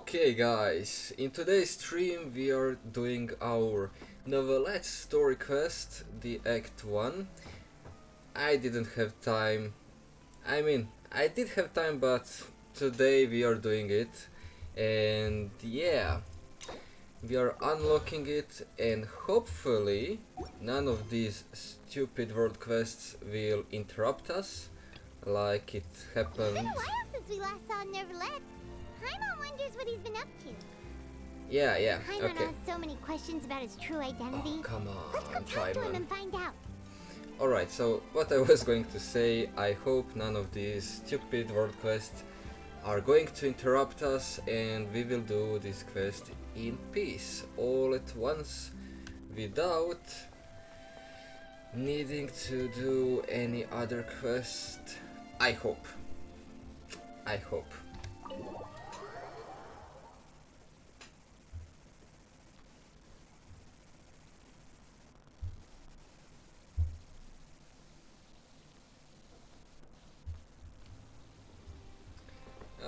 Okay guys, in today's stream we are doing our Neuvillette story quest, the Act 1. I didn't have time, I did have time, but today we are doing it. And yeah, we are unlocking it, and hopefully none of these stupid world quests will interrupt us like it happened. It's been a while since we last saw Neuvillette. Paimon wonders what he's been up to. Yeah, Paimon okay. has so many questions about his true identity. Oh, come on, Let's go talk to him Paimon. and find out. Alright, so what I was going to say, I hope none of these stupid world quests are going to interrupt us, and we will do this quest in peace, all at once, without needing to do any other quest. I hope.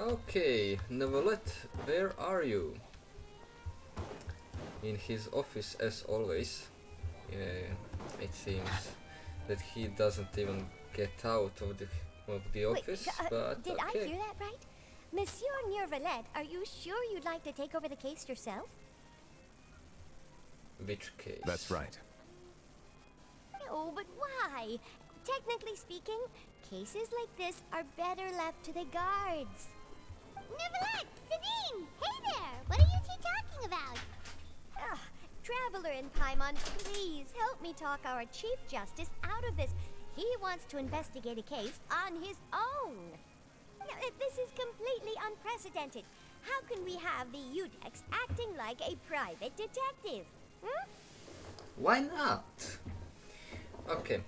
Okay, Neuvillette, where are you? In his office as always. It seems that he doesn't even get out of the office, but did okay. I hear that right? Monsieur Neuvillette, are you sure you'd like to take over the case yourself? Which case? That's right. No, but why? Technically speaking, cases like this are better left to the guards. Neuvillette! Sabine! Hey there! What are you two talking about? Ugh, Traveler and Paimon, please help me talk our Chief Justice out of this. He wants to investigate a case on his own. Now, this is completely unprecedented. How can we have the Udex acting like a private detective? Hmm? Why not? Okay.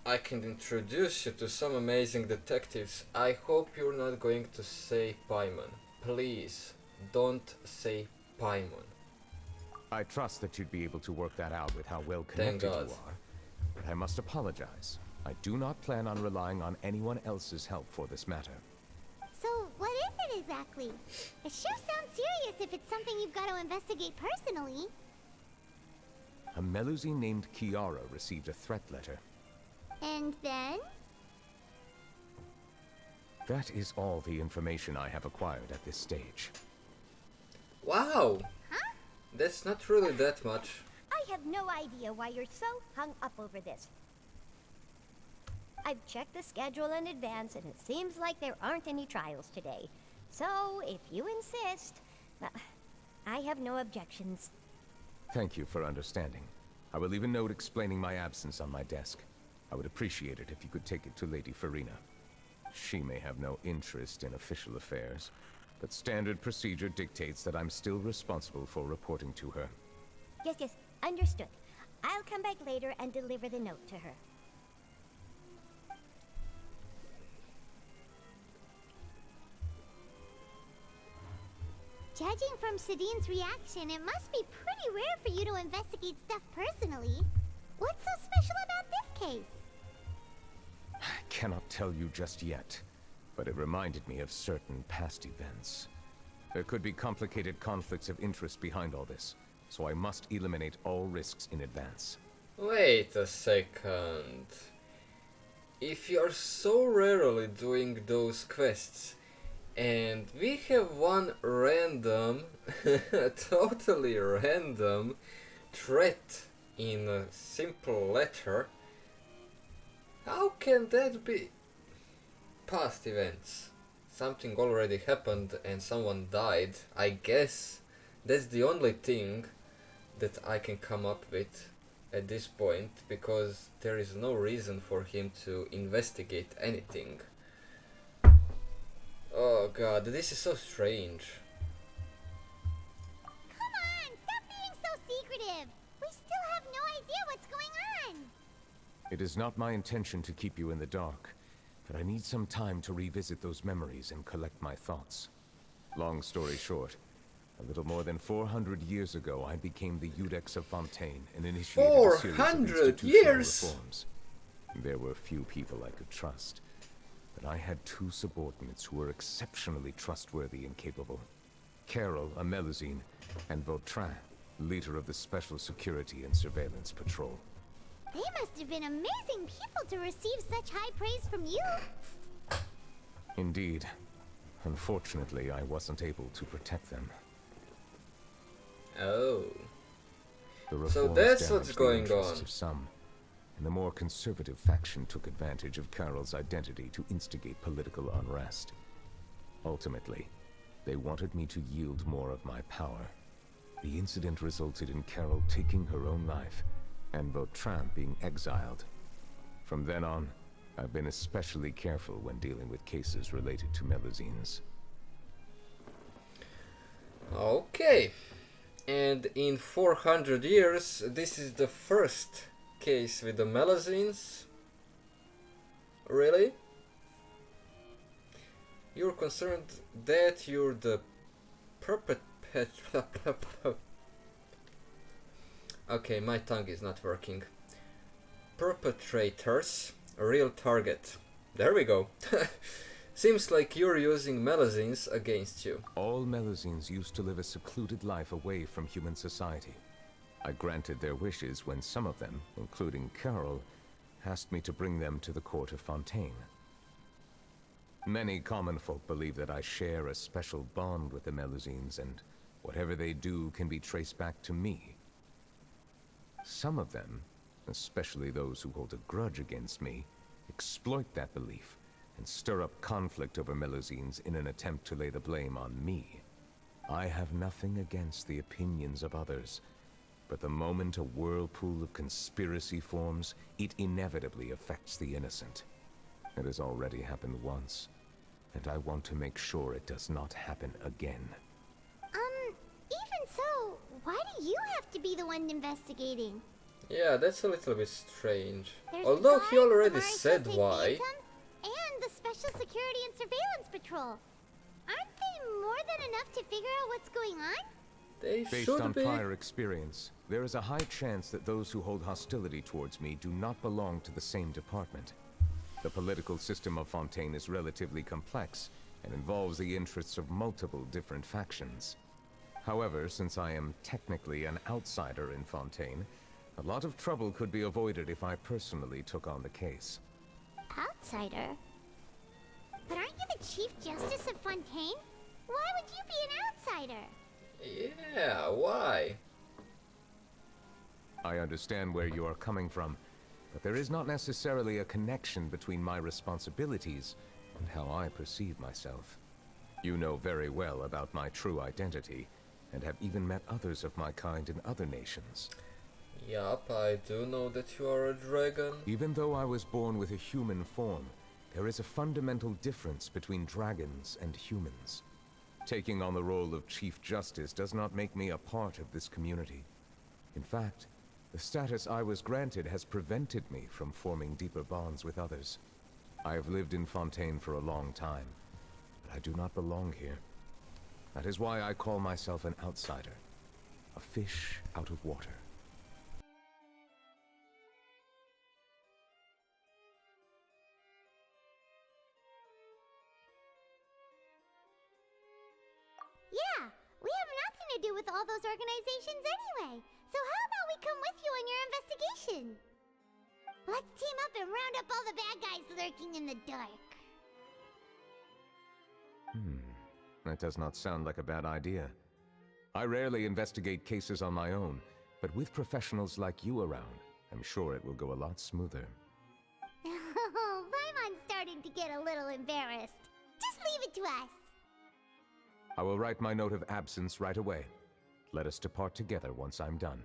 I can introduce you to some amazing detectives. I hope you're not going to say Paimon. Please, don't say Paimon. I trust that you'd be able to work that out with how well connected you God. are. But I must apologize. I do not plan on relying on anyone else's help for this matter. So, what is it exactly? It sure sounds serious if it's something you've got to investigate personally. A Melusine named Kiara received a threat letter. And then? That is all the information I have acquired at this stage. Wow! Huh? That's not really that much. I have no idea why you're so hung up over this. I've checked the schedule in advance, and it seems like there aren't any trials today. So, if you insist, well, I have no objections. Thank you for understanding. I will leave a note explaining my absence on my desk. I would appreciate it if you could take it to Lady Farina. She may have no interest in official affairs, but standard procedure dictates that I'm still responsible for reporting to her. Yes, understood. I'll come back later and deliver the note to her. Judging from Sadine's reaction, it must be pretty rare for you to investigate stuff personally. What's so special about this case? I cannot tell you just yet, but it reminded me of certain past events. There could be complicated conflicts of interest behind all this, so I must eliminate all risks in advance. Wait a second. If you're so rarely doing those quests, and we have one random, totally random threat in a simple letter, how can that be? Past events. Something already happened and someone died. I guess that's the only thing that I can come up with at this point, because there is no reason for him to investigate anything. Oh god, this is so strange. Come on, stop being so secretive. We still have no idea what's going on. It is not my intention to keep you in the dark, but I need some time to revisit those memories and collect my thoughts. Long story short, a little more than 400 years ago, I became the Udex of Fontaine and initiated a series of 400 institutional years? reforms. There were few people I could trust, but I had two subordinates who were exceptionally trustworthy and capable. Carol, a Melusine, and Vautrin, leader of the Special Security and Surveillance Patrol. They must have been amazing people to receive such high praise from you. Indeed. Unfortunately, I wasn't able to protect them. Oh. The So reforms that's what's damaged the going interests on. of some, and the more conservative faction took advantage of Carol's identity to instigate political unrest. Ultimately, they wanted me to yield more of my power. The incident resulted in Carol taking her own life, and Vautrin being exiled. From then on, I've been especially careful when dealing with cases related to Melusines. Okay. And in 400 years, this is the first case with the Melusines? Really? You're concerned that you're the Okay, my tongue is not working. Perpetrators, a real target. There we go. Seems like you're using Melusines against you. All Melusines used to live a secluded life away from human society. I granted their wishes when some of them, including Carol, asked me to bring them to the court of Fontaine. Many common folk believe that I share a special bond with the Melusines, and whatever they do can be traced back to me. Some of them, especially those who hold a grudge against me, exploit that belief and stir up conflict over Melusines in an attempt to lay the blame on me. I have nothing against the opinions of others, but the moment a whirlpool of conspiracy forms, it inevitably affects the innocent. It has already happened once, and I want to make sure it does not happen again. Even so, why do you have to be the one investigating? Yeah, that's a little bit strange. There's Although he guards, already the said Marisol why. Phantom, and the Special Security and Surveillance Patrol. Aren't they more than enough to figure out what's going on? They Based should on be. prior experience, there is a high chance that those who hold hostility towards me do not belong to the same department. The political system of Fontaine is relatively complex and involves the interests of multiple different factions. However, since I am technically an outsider in Fontaine, a lot of trouble could be avoided if I personally took on the case. Outsider? But aren't you the Chief Justice of Fontaine? Why would you be an outsider? Yeah, why? I understand where you are coming from, but there is not necessarily a connection between my responsibilities and how I perceive myself. You know very well about my true identity, and have even met others of my kind in other nations. Yup, I do know that you are a dragon. Even though I was born with a human form, there is a fundamental difference between dragons and humans. Taking on the role of Chief Justice does not make me a part of this community. In fact, the status I was granted has prevented me from forming deeper bonds with others. I have lived in Fontaine for a long time, but I do not belong here. That is why I call myself an outsider, a fish out of water. Yeah, we have nothing to do with all those organizations anyway. So how about we come with you on your investigation? Let's team up and round up all the bad guys lurking in the dark. That does not sound like a bad idea. I rarely investigate cases on my own, but with professionals like you around, I'm sure it will go a lot smoother. Oh, Paimon's starting to get a little embarrassed. Just leave it to us. I will write my note of absence right away. Let us depart together once I'm done.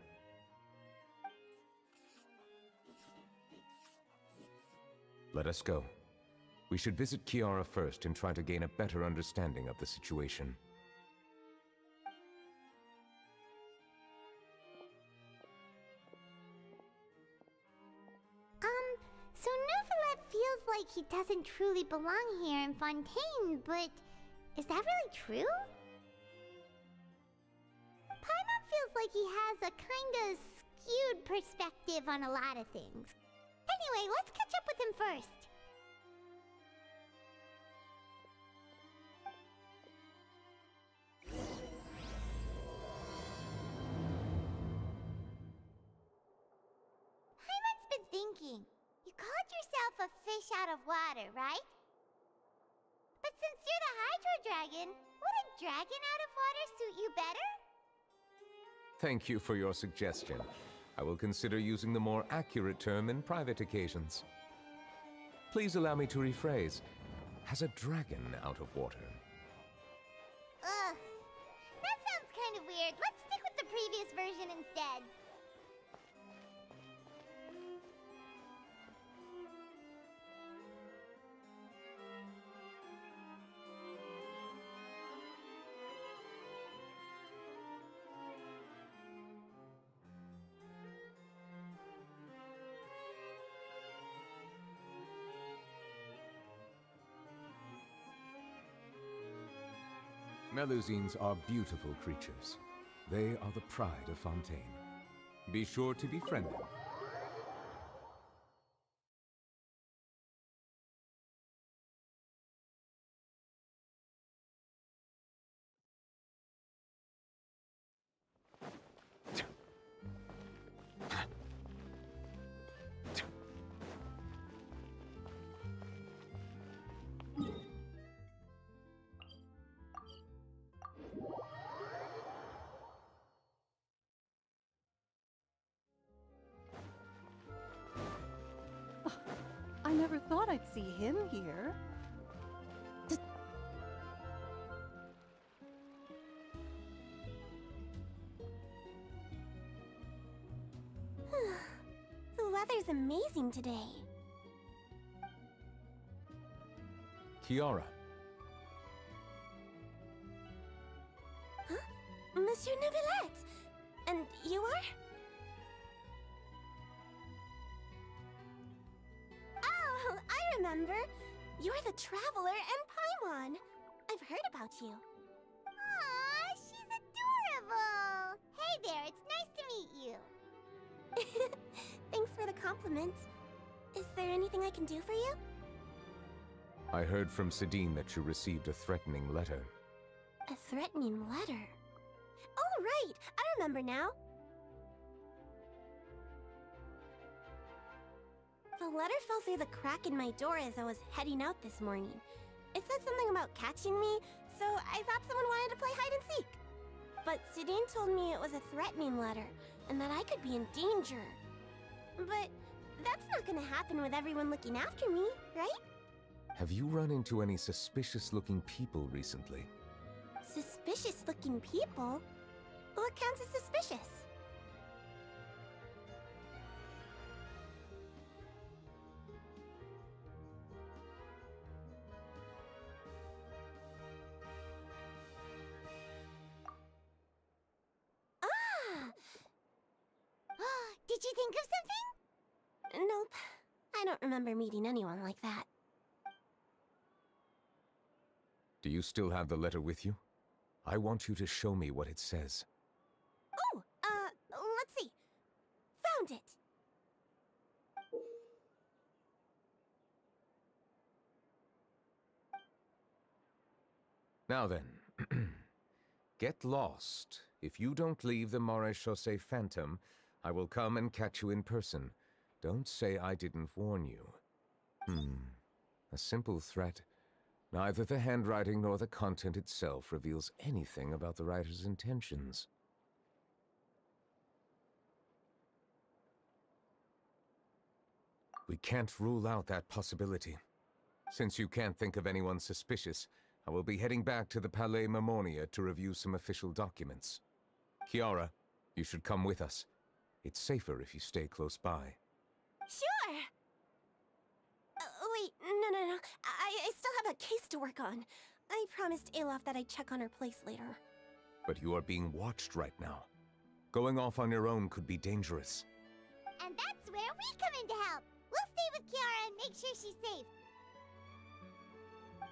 Let us go. We should visit Kiara first and try to gain a better understanding of the situation. So Neuvillette feels like he doesn't truly belong here in Fontaine, but is that really true? Paimon feels like he has a kinda skewed perspective on a lot of things. Anyway, let's catch up with him first. fish out of water, right? But since you're the Hydro Dragon, would a dragon out of water suit you better? Thank you for your suggestion. I will consider using the more accurate term in private occasions. Please allow me to rephrase. Has a dragon out of water? Ugh. That sounds kind of weird. Let's stick with the previous version instead. Melusines are beautiful creatures. They are the pride of Fontaine. Be sure to befriend them. I never thought I'd see him here. The weather's amazing today. Kiara, Huh? Monsieur Neuvillette! And you are? Oh, I remember. You're the Traveler and Paimon. I've heard about you. Aw, she's adorable! Hey there, it's nice to meet you. Thanks for the compliment. Is there anything I can do for you? I heard from Sidine that you received a threatening letter. A threatening letter? Oh, right! I remember now. The letter fell through the crack in my door as I was heading out this morning. It said something about catching me, so I thought someone wanted to play hide and seek. But Sidine told me it was a threatening letter, and that I could be in danger. But that's not gonna happen with everyone looking after me, right? Have you run into any suspicious-looking people recently? Suspicious-looking people? What counts as suspicious? Did you think of something? Nope. I don't remember meeting anyone like that. Do you still have the letter with you? I want you to show me what it says. Oh, let's see. Found it. Now then, get lost. If you don't leave the Maréchaussée Phantom, I will come and catch you in person. Don't say I didn't warn you. A simple threat. Neither the handwriting nor the content itself reveals anything about the writer's intentions. We can't rule out that possibility. Since you can't think of anyone suspicious, I will be heading back to the Palais Mermonia to review some official documents. Kiara, you should come with us. It's safer if you stay close by. Sure! Wait, no. I still have a case to work on. I promised Alof that I'd check on her place later. But you are being watched right now. Going off on your own could be dangerous. And that's where we come in to help. We'll stay with Kiara and make sure she's safe.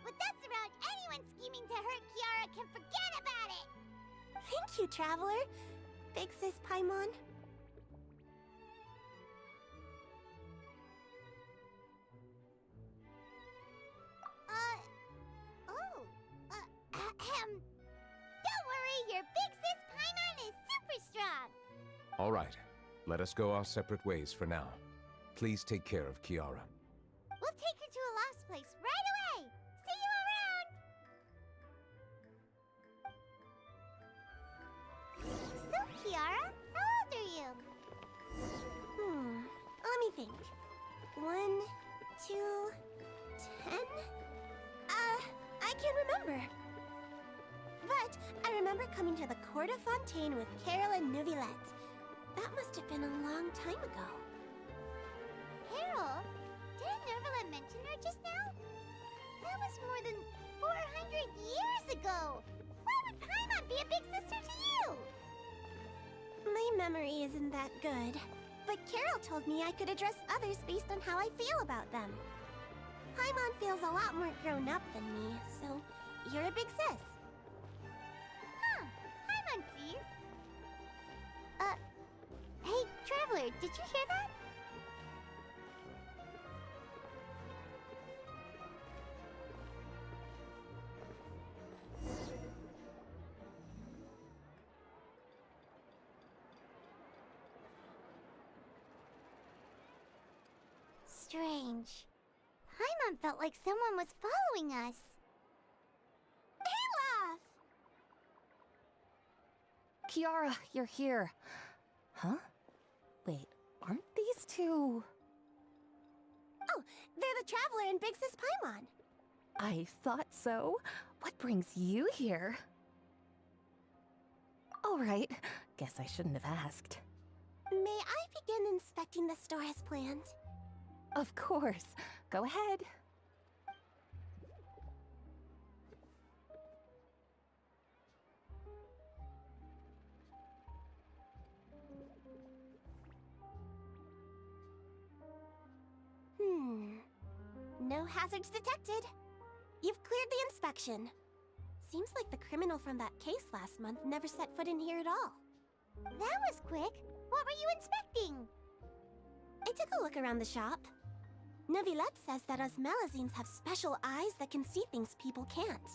With us around, anyone scheming to hurt Kiara can forget about it! Thank you, Traveler. Big Sis Paimon. Don't worry, your Big Sis Paimon is super strong! All right, let us go our separate ways for now. Please take care of Kiara. We'll take think. 1, 2, 10? I can't remember. But I remember coming to the Court of Fontaine with Carol and Neuvillette. That must have been a long time ago. Carol? Didn't Neuvillette mention her just now? That was more than 400 years ago! Why would Paimon be a big sister to you? My memory isn't that good, but Carol told me I could address others based on how I feel about them. Paimon feels a lot more grown up than me, so you're a big sis. Huh, Paimon sees. Hey, Traveler, did you hear that? Strange. Paimon felt like someone was following us. Olaf! Kiara, you're here. Huh? Wait, aren't these two... Oh, they're the Traveler and Big Sis Paimon. I thought so. What brings you here? All right, guess I shouldn't have asked. May I begin inspecting the store as planned? Of course. Go ahead. No hazards detected. You've cleared the inspection. Seems like the criminal from that case last month never set foot in here at all. That was quick. What were you inspecting? I took a look around the shop. Neuvillette says that us Melazines have special eyes that can see things people can't.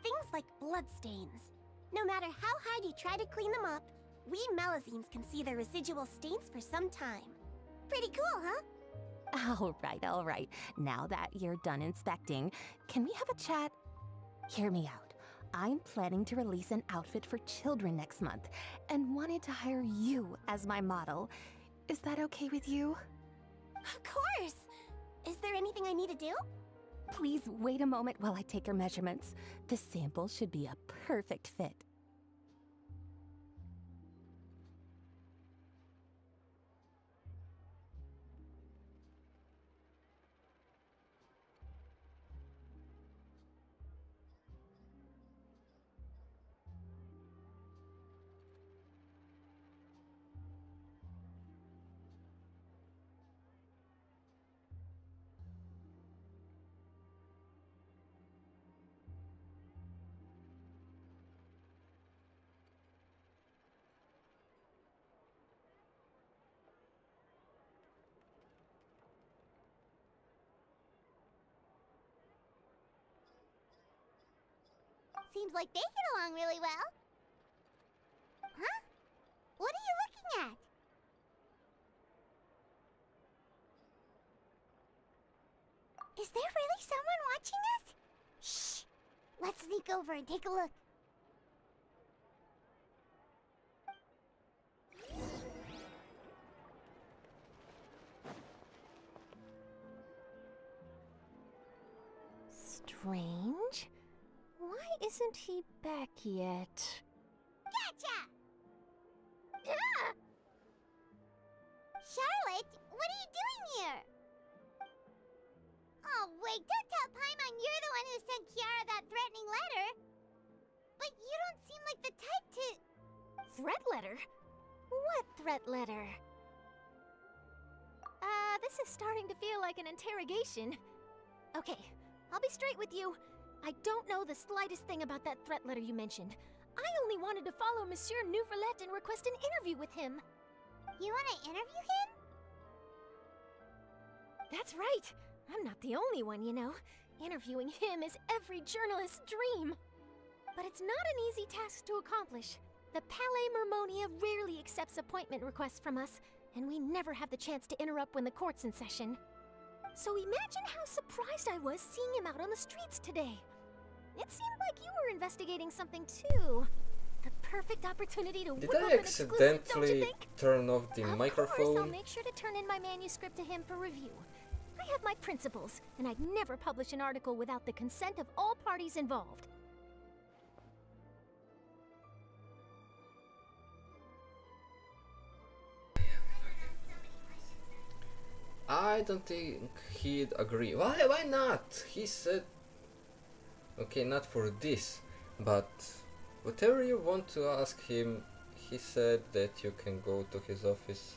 Things like bloodstains. No matter how hard you try to clean them up, we Melazines can see the residual stains for some time. Pretty cool, huh? All right. Now that you're done inspecting, can we have a chat? Hear me out. I'm planning to release an outfit for children next month and wanted to hire you as my model. Is that okay with you? Of course! Is there anything I need to do? Please wait a moment while I take your measurements. The sample should be a perfect fit. Seems like they get along really well. Huh? What are you looking at? Is there really someone watching us? Shh! Let's sneak over and take a look. Strange. Why isn't he back yet? Gotcha! Ah! Charlotte, what are you doing here? Oh, wait, don't tell Paimon you're the one who sent Kiara that threatening letter. But you don't seem like the type to... Threat letter? What threat letter? This is starting to feel like an interrogation. Okay, I'll be straight with you. I don't know the slightest thing about that threat letter you mentioned. I only wanted to follow Monsieur Neuvillette and request an interview with him. You want to interview him? That's right. I'm not the only one, you know. Interviewing him is every journalist's dream. But it's not an easy task to accomplish. The Palais Mermonia rarely accepts appointment requests from us, and we never have the chance to interrupt when the court's in session. So imagine how surprised I was seeing him out on the streets today. It seemed like you were investigating something too. The perfect opportunity to Did whip I up an exclusive, don't you accidentally think? turn off the Of course, I'll microphone? make sure to turn in my manuscript to him for review. I have my principles, and I'd never publish an article without the consent of all parties involved. I don't think he'd agree. Why not? He said, okay, not for this, but whatever you want to ask him, he said that you can go to his office.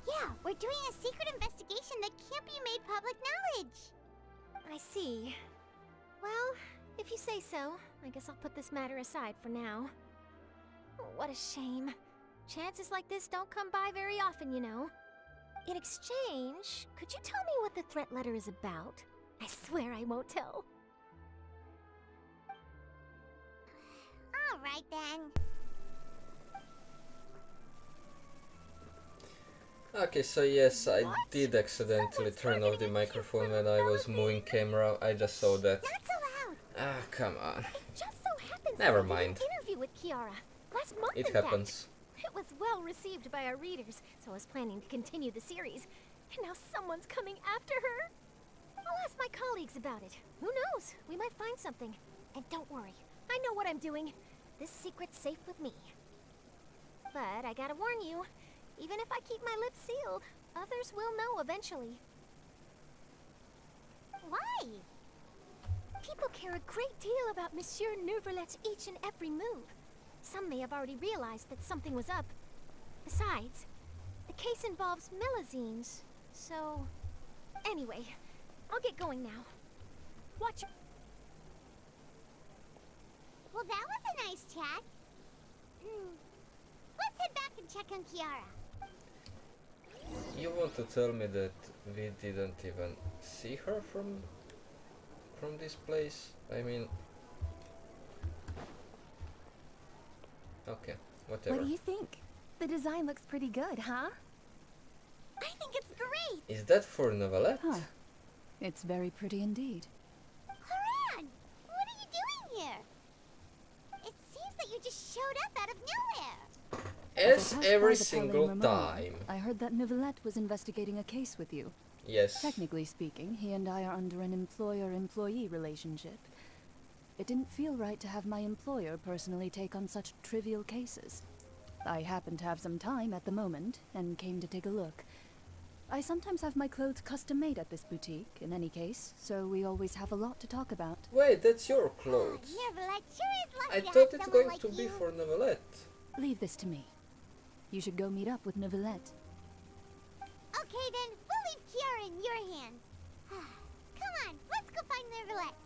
Yeah, we're doing a secret investigation that can't be made public knowledge. I see. Well, if you say so, I guess I'll put this matter aside for now. What a shame. Chances like this don't come by very often, you know. In exchange, could you tell me what the threat letter is about? I swear I won't tell. All right then. Okay, so yes, I What? did accidentally turn off the microphone when I was moving camera. I just saw that. Not so loud. Ah, come on. It just so happens Never that I did mind. an interview with Kiara last month. It in fact. happens. It was well received by our readers, so I was planning to continue the series. And now someone's coming after her. I'll ask my colleagues about it. Who knows? We might find something. And don't worry, I know what I'm doing. This secret's safe with me. But I gotta warn you, even if I keep my lips sealed, others will know eventually. Why? People care a great deal about Monsieur Neuvillette's each and every move. Some may have already realized that something was up. Besides, the case involves melazines, so... Anyway, I'll get going now. Watch your... Well, that was a nice chat. Let's head back and check on Kiara. You want to tell me that we didn't even see her from this place? I mean, okay, whatever. What do you think? The design looks pretty good, huh? I think it's great. Is that for Neuvillette? Huh. It's very pretty indeed. Haran, what are you doing here? It seems that you just showed up out of nowhere. As I passed every by the single Palais time. Mermon, I heard that Neuvillette was investigating a case with you. Yes. Technically speaking, he and I are under an employer-employee relationship. It didn't feel right to have my employer personally take on such trivial cases. I happened to have some time at the moment, and came to take a look. I sometimes have my clothes custom-made at this boutique, in any case, so we always have a lot to talk about. Wait, that's your clothes. Neuvillette sure is I lucky to thought have it's someone going like to be you. for Neuvillette. Leave this to me. You should go meet up with Neuvillette. Okay then, we'll leave Kiara in your hands. Come on, let's go find Neuvillette.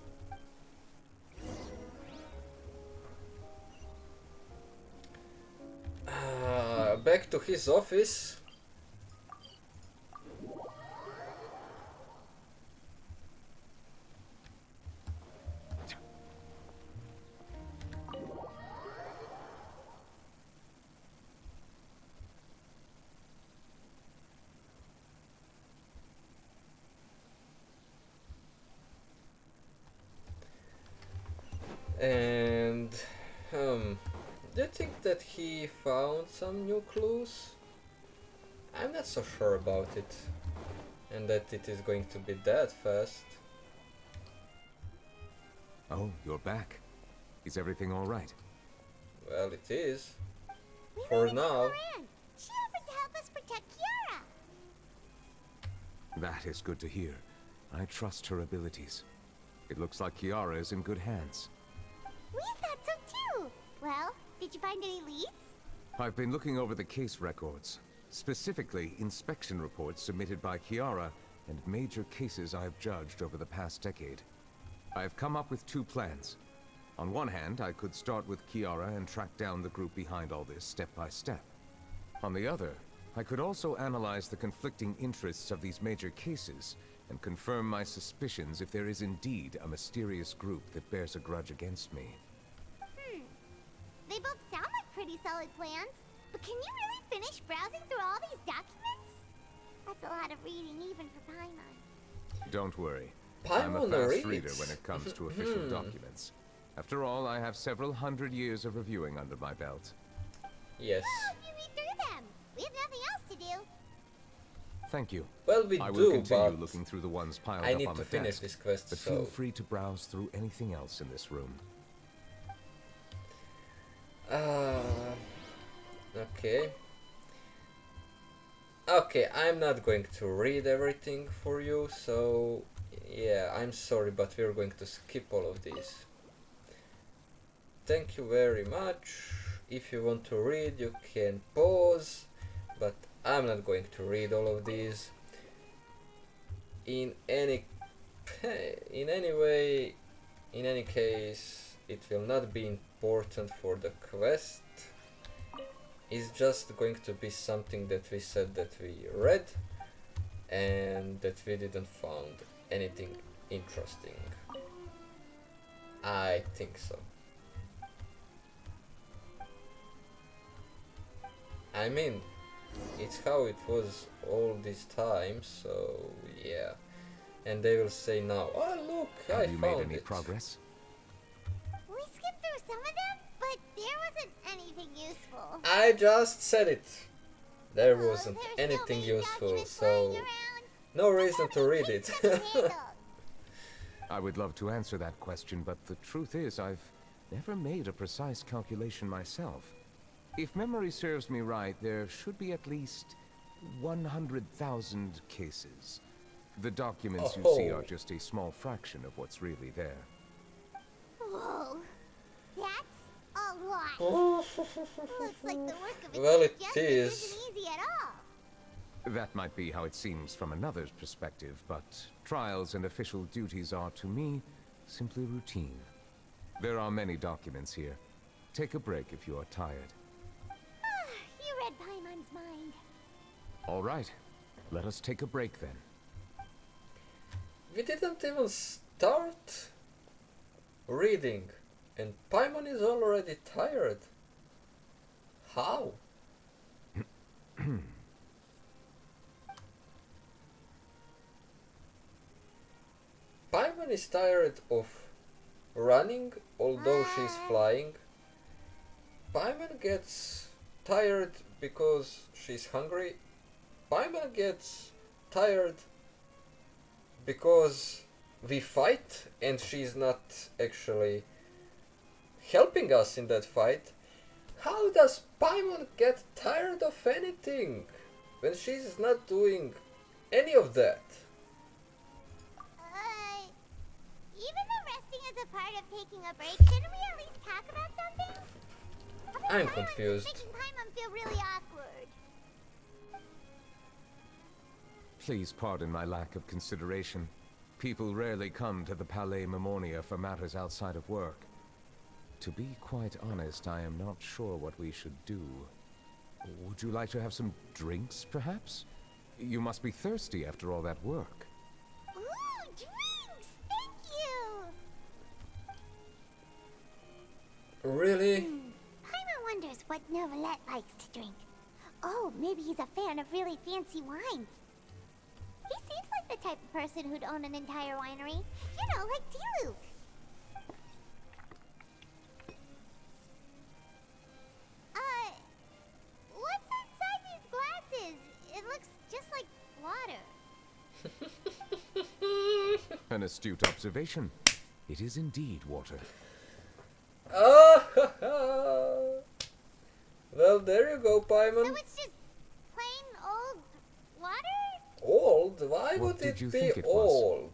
Back to his office. And do you think that he found some new clues? I'm not so sure about it, and that it is going to be that fast. Oh, you're back. Is everything all right? Well, it is. We For ran into now. Haran. She offered to help us protect Kiara. That is good to hear. I trust her abilities. It looks like Kiara is in good hands. We thought so too. Well, did you find any leads? I've been looking over the case records, specifically inspection reports submitted by Kiara and major cases I've judged over the past decade. I've come up with two plans. On one hand, I could start with Kiara and track down the group behind all this step by step. On the other, I could also analyze the conflicting interests of these major cases and confirm my suspicions if there is indeed a mysterious group that bears a grudge against me. They both sound like pretty solid plans. But can you really finish browsing through all these documents? That's a lot of reading even for Paimon. Don't worry. I'm a Paimon fast reads. reader when it comes to official documents. After all, I have several hundred years of reviewing under my belt. Yes. Oh, you read through them. We have nothing else to do. Thank you. Well, we I will do, continue but looking through the ones piled I up need on to the finish desk, this quest, but so... feel free to browse through anything else in this room. Okay. Okay, I'm not going to read everything for you, so... Yeah, I'm sorry, but we're going to skip all of these. Thank you very much. If you want to read, you can pause, but I'm not going to read all of these. In any way, in any case, it will not be important for the quest. It's just going to be something that we said that we read and that we didn't found anything interesting. I think so. I mean, it's how it was all this time, so yeah. And they will say now, oh look, I Have you found made any it. progress? We skipped through some of them, but there wasn't anything useful. I just said it. There Oh, wasn't there's anything so many useful, documents so lying around. no reason to read Case it. to be handled. I would love to answer that question, but the truth is I've never made a precise calculation myself. If memory serves me right, there should be at least 100,000 cases. The documents you see Oh. are just a small fraction of what's really there. Whoa, that's a lot. Looks like the work of a Well, Chief it Justice is. isn't easy at all. That might be how it seems from another's perspective, but trials and official duties are, to me, simply routine. There are many documents here. Take a break if you are tired. You read Paimon's mind. All right, let us take a break then. We didn't even start reading, and Paimon is already tired. How? Paimon is tired of running, although she's flying. Paimon gets tired because she's hungry. Paimon gets tired because we fight and she's not actually helping us in that fight. How does Paimon get tired of anything when she's not doing any of that? Even though resting is a part of taking a break, shouldn't we at least talk about something? I think I'm Paimon's confused. making Paimon feel really awkward. Please pardon my lack of consideration. People rarely come to the Palais Mermonia for matters outside of work. To be quite honest, I am not sure what we should do. Would you like to have some drinks, perhaps? You must be thirsty after all that work. Ooh, drinks! Thank you! Really? Paimon wonders what Neuvillette likes to drink. Oh, maybe he's a fan of really fancy wines. He seems like the type of person who'd own an entire winery. You know, like Diluc. What's inside these glasses? It looks just like water. An astute observation. It is indeed water. Ah, well, there you go, Paimon. So it's just plain old water? Old? Why What would did it you be think it was? old?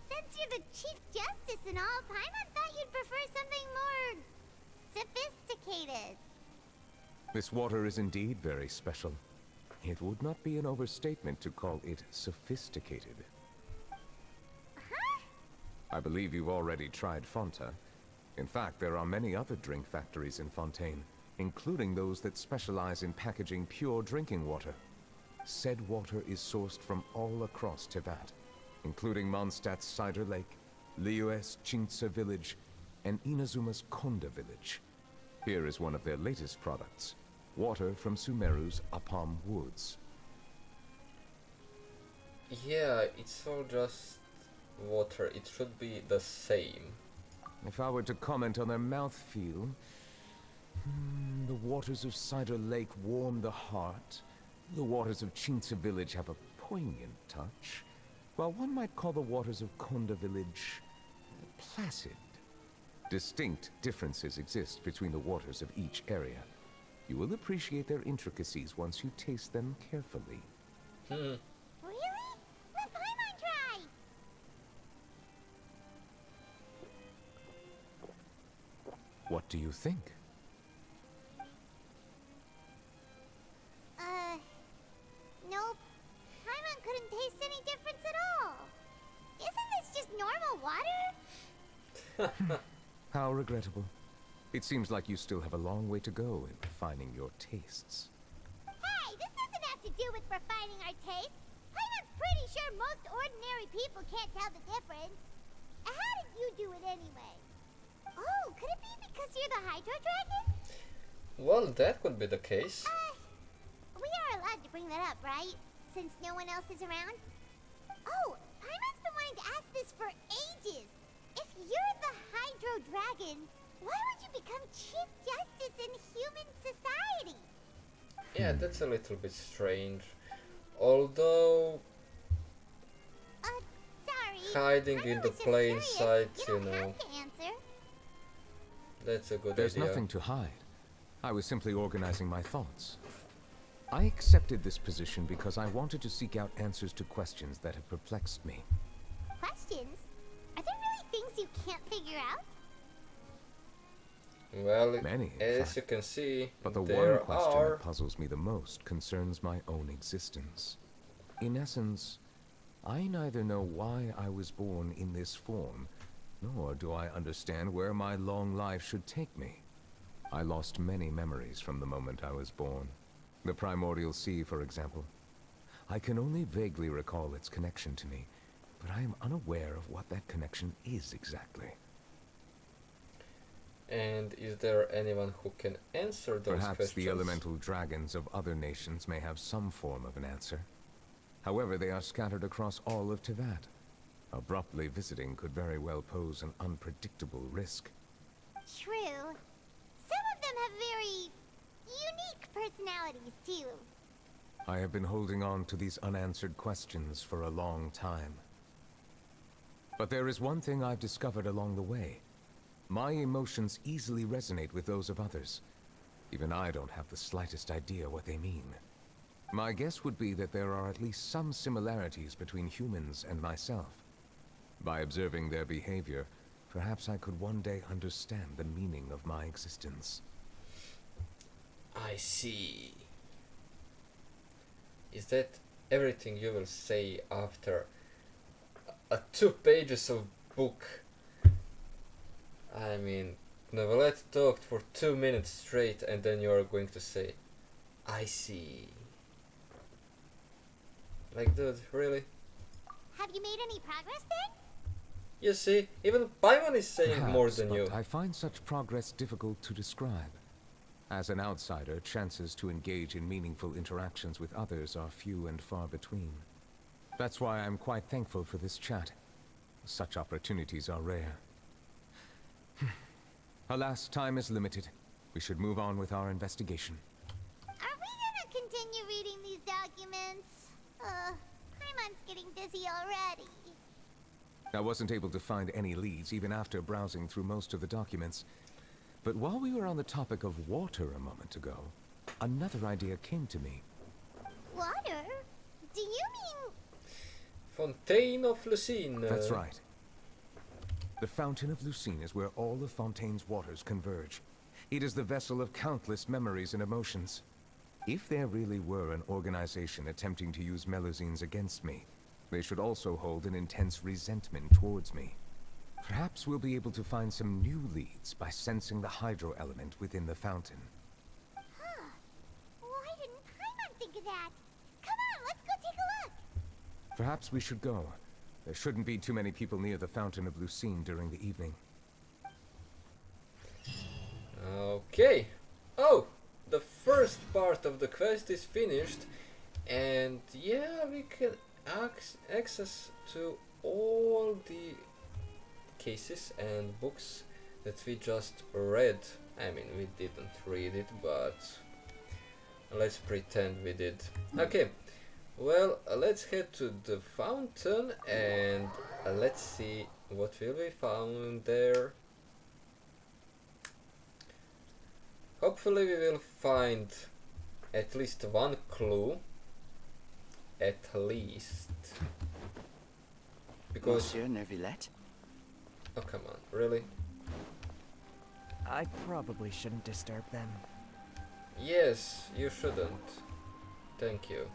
Since you're the Chief Justice and all, Paimon thought you'd prefer something more sophisticated. This water is indeed very special. It would not be an overstatement to call it sophisticated. Huh? I believe you've already tried Fonta. In fact, there are many other drink factories in Fontaine, including those that specialize in packaging pure drinking water. Said water is sourced from all across Tevat, including Mondstadt's Cider Lake, Liyue's Chingtsa village, and Inazuma's Konda village. Here is one of their latest products, water from Sumeru's Apam Woods. Yeah, it's all just water, it should be the same. If I were to comment on their mouthfeel, the waters of Cider Lake warm the heart. The waters of Chintza Village have a poignant touch, while one might call the waters of Konda Village placid. Distinct differences exist between the waters of each area. You will appreciate their intricacies once you taste them carefully. Really? Let Paimon try! What do you think? Nope. Paimon couldn't taste any difference at all. Isn't this just normal water? How regrettable. It seems like you still have a long way to go in refining your tastes. Hey, this doesn't have to do with refining our taste. Paimon's pretty sure most ordinary people can't tell the difference. How did you do it anyway? Oh, could it be because you're the Hydro Dragon? Well, that could be the case. We are allowed to bring that up, right? Since no one else is around? Oh, Paimon's been wanting to ask this for ages. If you're the Hydro Dragon, why would you become Chief Justice in human society? Yeah, that's a little bit strange. Although Sorry. hiding I in was the just plain curious. sight, You you don't know, have to answer. that's a good There's idea. nothing to hide. I was simply organizing my thoughts. I accepted this position because I wanted to seek out answers to questions that have perplexed me. Questions? Are there really things you can't figure out? Well, Many, in as fact. you can see, But the there one question are. that puzzles me the most concerns my own existence. In essence, I neither know why I was born in this form, nor do I understand where my long life should take me. I lost many memories from the moment I was born. The primordial sea, for example. I can only vaguely recall its connection to me, but I am unaware of what that connection is exactly. And is there anyone who can answer those Perhaps questions? the elemental dragons of other nations may have some form of an answer. However, they are scattered across all of Teyvat. Abruptly visiting could very well pose an unpredictable risk. True. Some of them have very unique personalities, too. I have been holding on to these unanswered questions for a long time. But there is one thing I've discovered along the way. My emotions easily resonate with those of others. Even I don't have the slightest idea what they mean. My guess would be that there are at least some similarities between humans and myself. By observing their behavior, perhaps I could one day understand the meaning of my existence. I see. Is that everything you will say after a 2 pages of book? I mean, Neuvillette talked for 2 minutes straight and then you are going to say, I see. Like, dude, really? Have you made any progress then? You see, even Paimon is saying more Perhaps, than but you. I find such progress difficult to describe. As an outsider, chances to engage in meaningful interactions with others are few and far between. That's why I'm quite thankful for this chat. Such opportunities are rare. Alas, time is limited. We should move on with our investigation. Are we gonna continue reading these documents? Paimon's getting dizzy already. I wasn't able to find any leads even after browsing through most of the documents. But while we were on the topic of water a moment ago, another idea came to me. Water? Do you mean... Fontaine of Lucine. That's right. The Fountain of Lucine is where all of Fontaine's waters converge. It is the vessel of countless memories and emotions. If there really were an organization attempting to use Melusines against me, they should also hold an intense resentment towards me. Perhaps we'll be able to find some new leads by sensing the hydro element within the fountain. Huh. Why didn't Paimon think of that? Come on, let's go take a look. Perhaps we should go. There shouldn't be too many people near the Fountain of Lucine during the evening. Okay. Oh, the first part of the quest is finished, and yeah, we can access to all the cases and books that we just read. I mean, we didn't read it, but let's pretend we did. Okay, well, let's head to the fountain and let's see what will be found there. Hopefully we will find at least one clue. At least. Because... Monsieur Neuvillette? Oh, come on, really? I probably shouldn't disturb them. Yes, you shouldn't. Thank you.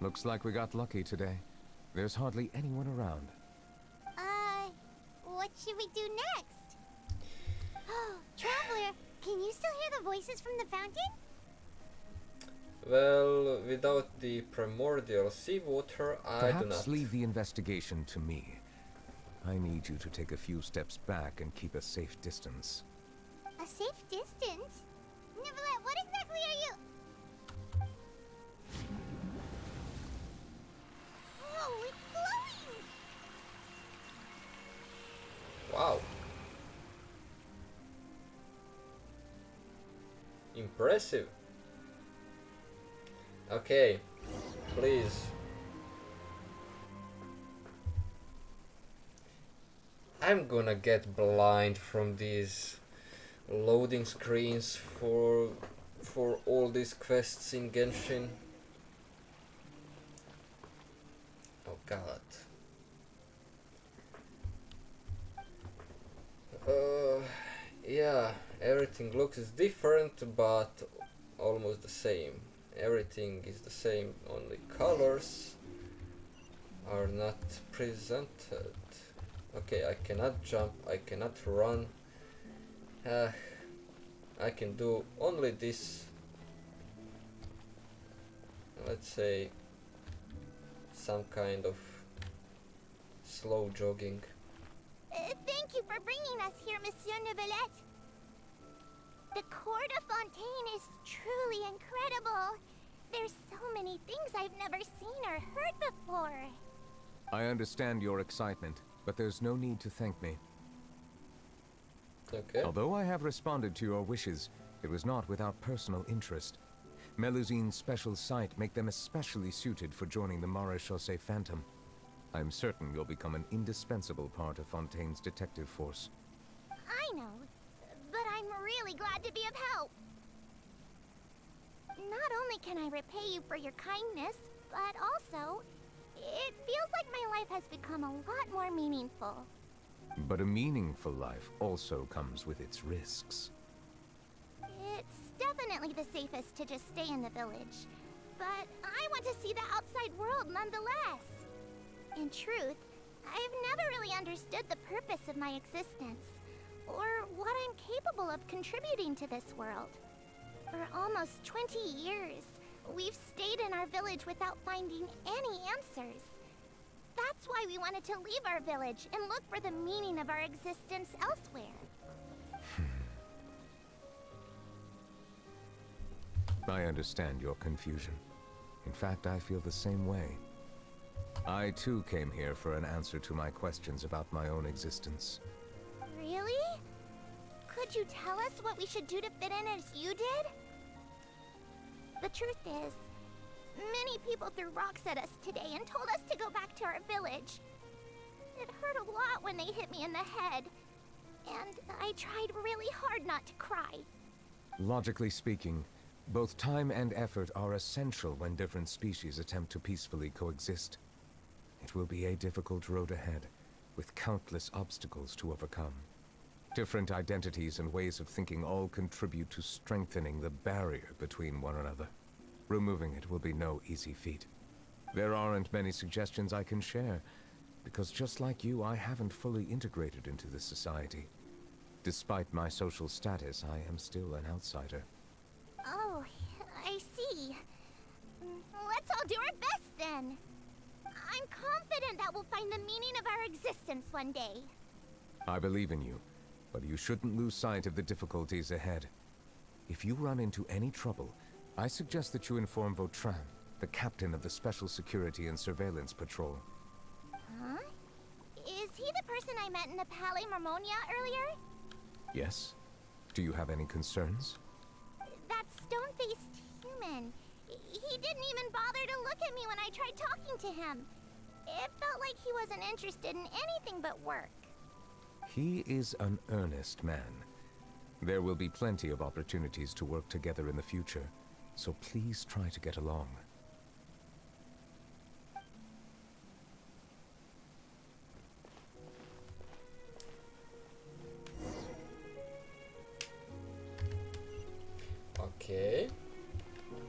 Looks like we got lucky today. There's hardly anyone around. What should we do next? Oh, Traveler, can you still hear the voices from the fountain? Well, without the primordial seawater, I do not. Perhaps leave the investigation to me. I need you to take a few steps back and keep a safe distance. A safe distance? Neuvillette, what exactly are you... Oh, it's glowing! Wow. Impressive. Okay, please. I'm gonna get blind from these loading screens for all these quests in Genshin. Oh god. Yeah, everything looks different but almost the same. Everything is the same, only colors are not presented. Okay, I cannot jump, I cannot run. I can do only this. Let's say some kind of slow jogging. Thank you for bringing us here, Monsieur Neuvillette. The Court of Fontaine is truly incredible. There's so many things I've never seen or heard before. I understand your excitement, but there's no need to thank me. Okay. Although I have responded to your wishes, it was not without personal interest. Melusine's special sight make them especially suited for joining the Maréchaussée Phantom. I'm certain you'll become an indispensable part of Fontaine's detective force. I know, but I'm really glad to be of help. Not only can I repay you for your kindness, but also, it feels like my life has become a lot more meaningful. But a meaningful life also comes with its risks. It's definitely the safest to just stay in the village, but I want to see the outside world nonetheless. In truth, I've never really understood the purpose of my existence, or what I'm capable of contributing to this world. For almost 20 years, we've stayed in our village without finding any answers. That's why we wanted to leave our village and look for the meaning of our existence elsewhere. I understand your confusion. In fact, I feel the same way. I too came here for an answer to my questions about my own existence. Really? Could you tell us what we should do to fit in as you did? The truth is, many people threw rocks at us today and told us to go back to our village. It hurt a lot when they hit me in the head, and I tried really hard not to cry. Logically speaking, both time and effort are essential when different species attempt to peacefully coexist. It will be a difficult road ahead, with countless obstacles to overcome. Different identities and ways of thinking all contribute to strengthening the barrier between one another. Removing it will be no easy feat. There aren't many suggestions I can share, because just like you, I haven't fully integrated into this society. Despite my social status, I am still an outsider. Oh, I see. Let's all do our best then. I'm confident that we'll find the meaning of our existence one day. I believe in you, but you shouldn't lose sight of the difficulties ahead. If you run into any trouble, I suggest that you inform Vautrin, the captain of the Special Security and Surveillance Patrol. Huh? human I met in the Palais Marmonia earlier? Yes? Do you have any concerns? That stone-faced human. He didn't even bother to look at me when I tried talking to him. It felt like he wasn't interested in anything but work. He is an earnest man. There will be plenty of opportunities to work together in the future, so please try to get along. Okay.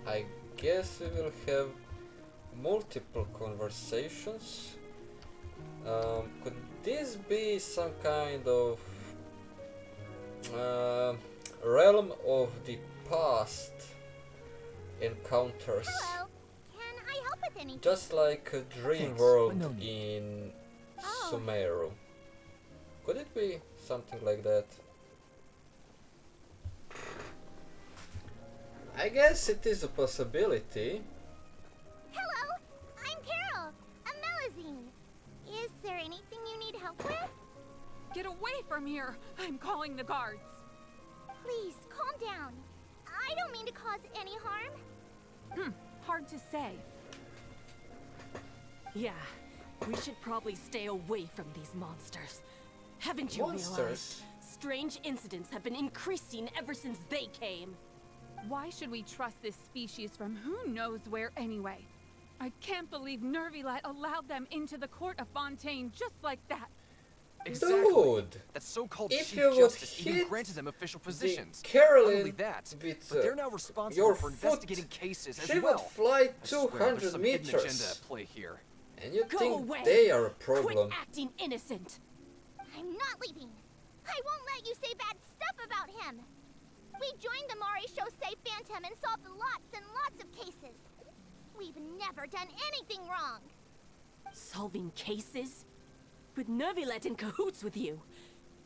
I guess we will have multiple conversations. Could this be some kind of realm of the past encounters? Hello. Can I help with anything? Just like a dream Thanks, world but no need. in Oh. Sumeru. Could it be something like that? I guess it is a possibility. Hello. I'm Carol. A Melazine. Is there anything you need help with? Get away from here! I'm calling the guards. Please, calm down. I don't mean to cause any harm. Hard to say. Yeah, we should probably stay away from these monsters. Haven't you Monsters? realized? Strange incidents have been increasing ever since they came. Why should we trust this species from who knows where anyway? I can't believe Neuvillette allowed them into the court of Fontaine just like that. Exactly. Dude! That so-called If Chief you would Justice even hit granted them official The positions. Not Caroline only that, with but they're now responsible your for foot, investigating cases she as would well. fly I swear, there's 200 some hidden agenda meters. at play here. And you Go think away. they are a Quit problem. acting innocent. I'm not leaving. I won't let you say bad stuff about him. We joined the Mari Chaussee Phantom and solved lots and lots of cases. We've never done anything wrong. Solving cases? With Neuvillette in cahoots with you.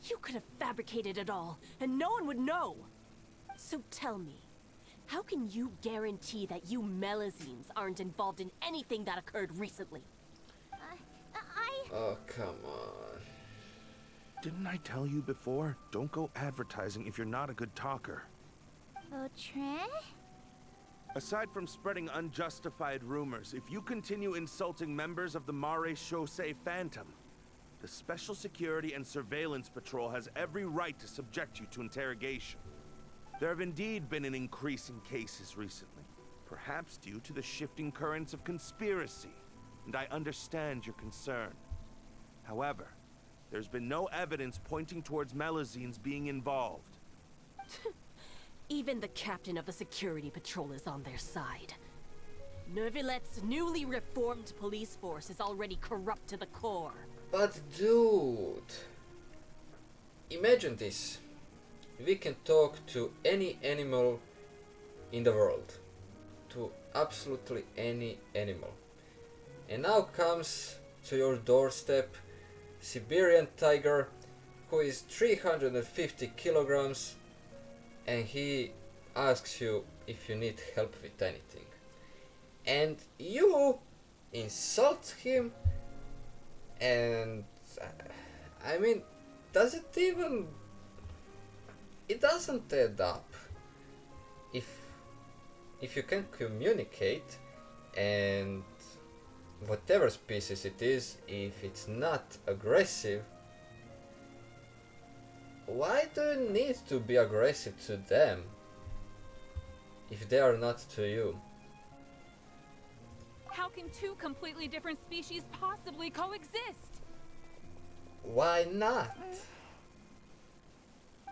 You could have fabricated it all, and no one would know. So tell me, how can you guarantee that you Melazines aren't involved in anything that occurred recently? Oh, come on. Didn't I tell you before? Don't go advertising if you're not a good talker. Vautrin? Aside from spreading unjustified rumors, if you continue insulting members of the Mare Chaussee Phantom, the Special Security and Surveillance Patrol has every right to subject you to interrogation. There have indeed been an increase in cases recently, perhaps due to the shifting currents of conspiracy, and I understand your concern. However, there's been no evidence pointing towards Melazines being involved. Even the captain of the security patrol is on their side. Neuvillette's newly reformed police force is already corrupt to the core. But dude, imagine this. We can talk to any animal in the world. To absolutely any animal. And now comes to your doorstep Siberian tiger who is 350 kilograms and he asks you if you need help with anything. And you insult him and I mean, does it even... It doesn't add up. If you can communicate and whatever species it is, if it's not aggressive, why do you need to be aggressive to them if they are not to you? How can two completely different species possibly coexist? Why not?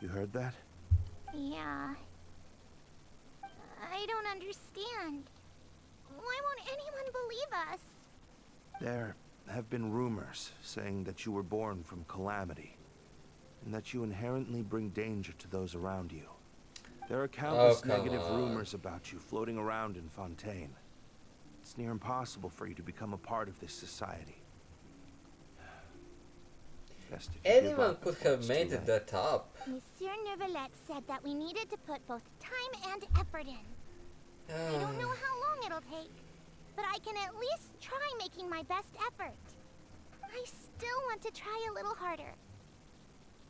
You heard that? Yeah. I don't understand. Why won't anyone believe us? There have been rumors saying that you were born from calamity, and that you inherently bring danger to those around you. There are countless come negative on. rumors about you floating around in Fontaine. It's near impossible for you to become a part of this society. Best if you give Anyone up could before have it's made too it late. that up. Monsieur Neuvillette said that we needed to put both time and effort in. I don't know how long it'll take, but I can at least try making my best effort. I still want to try a little harder.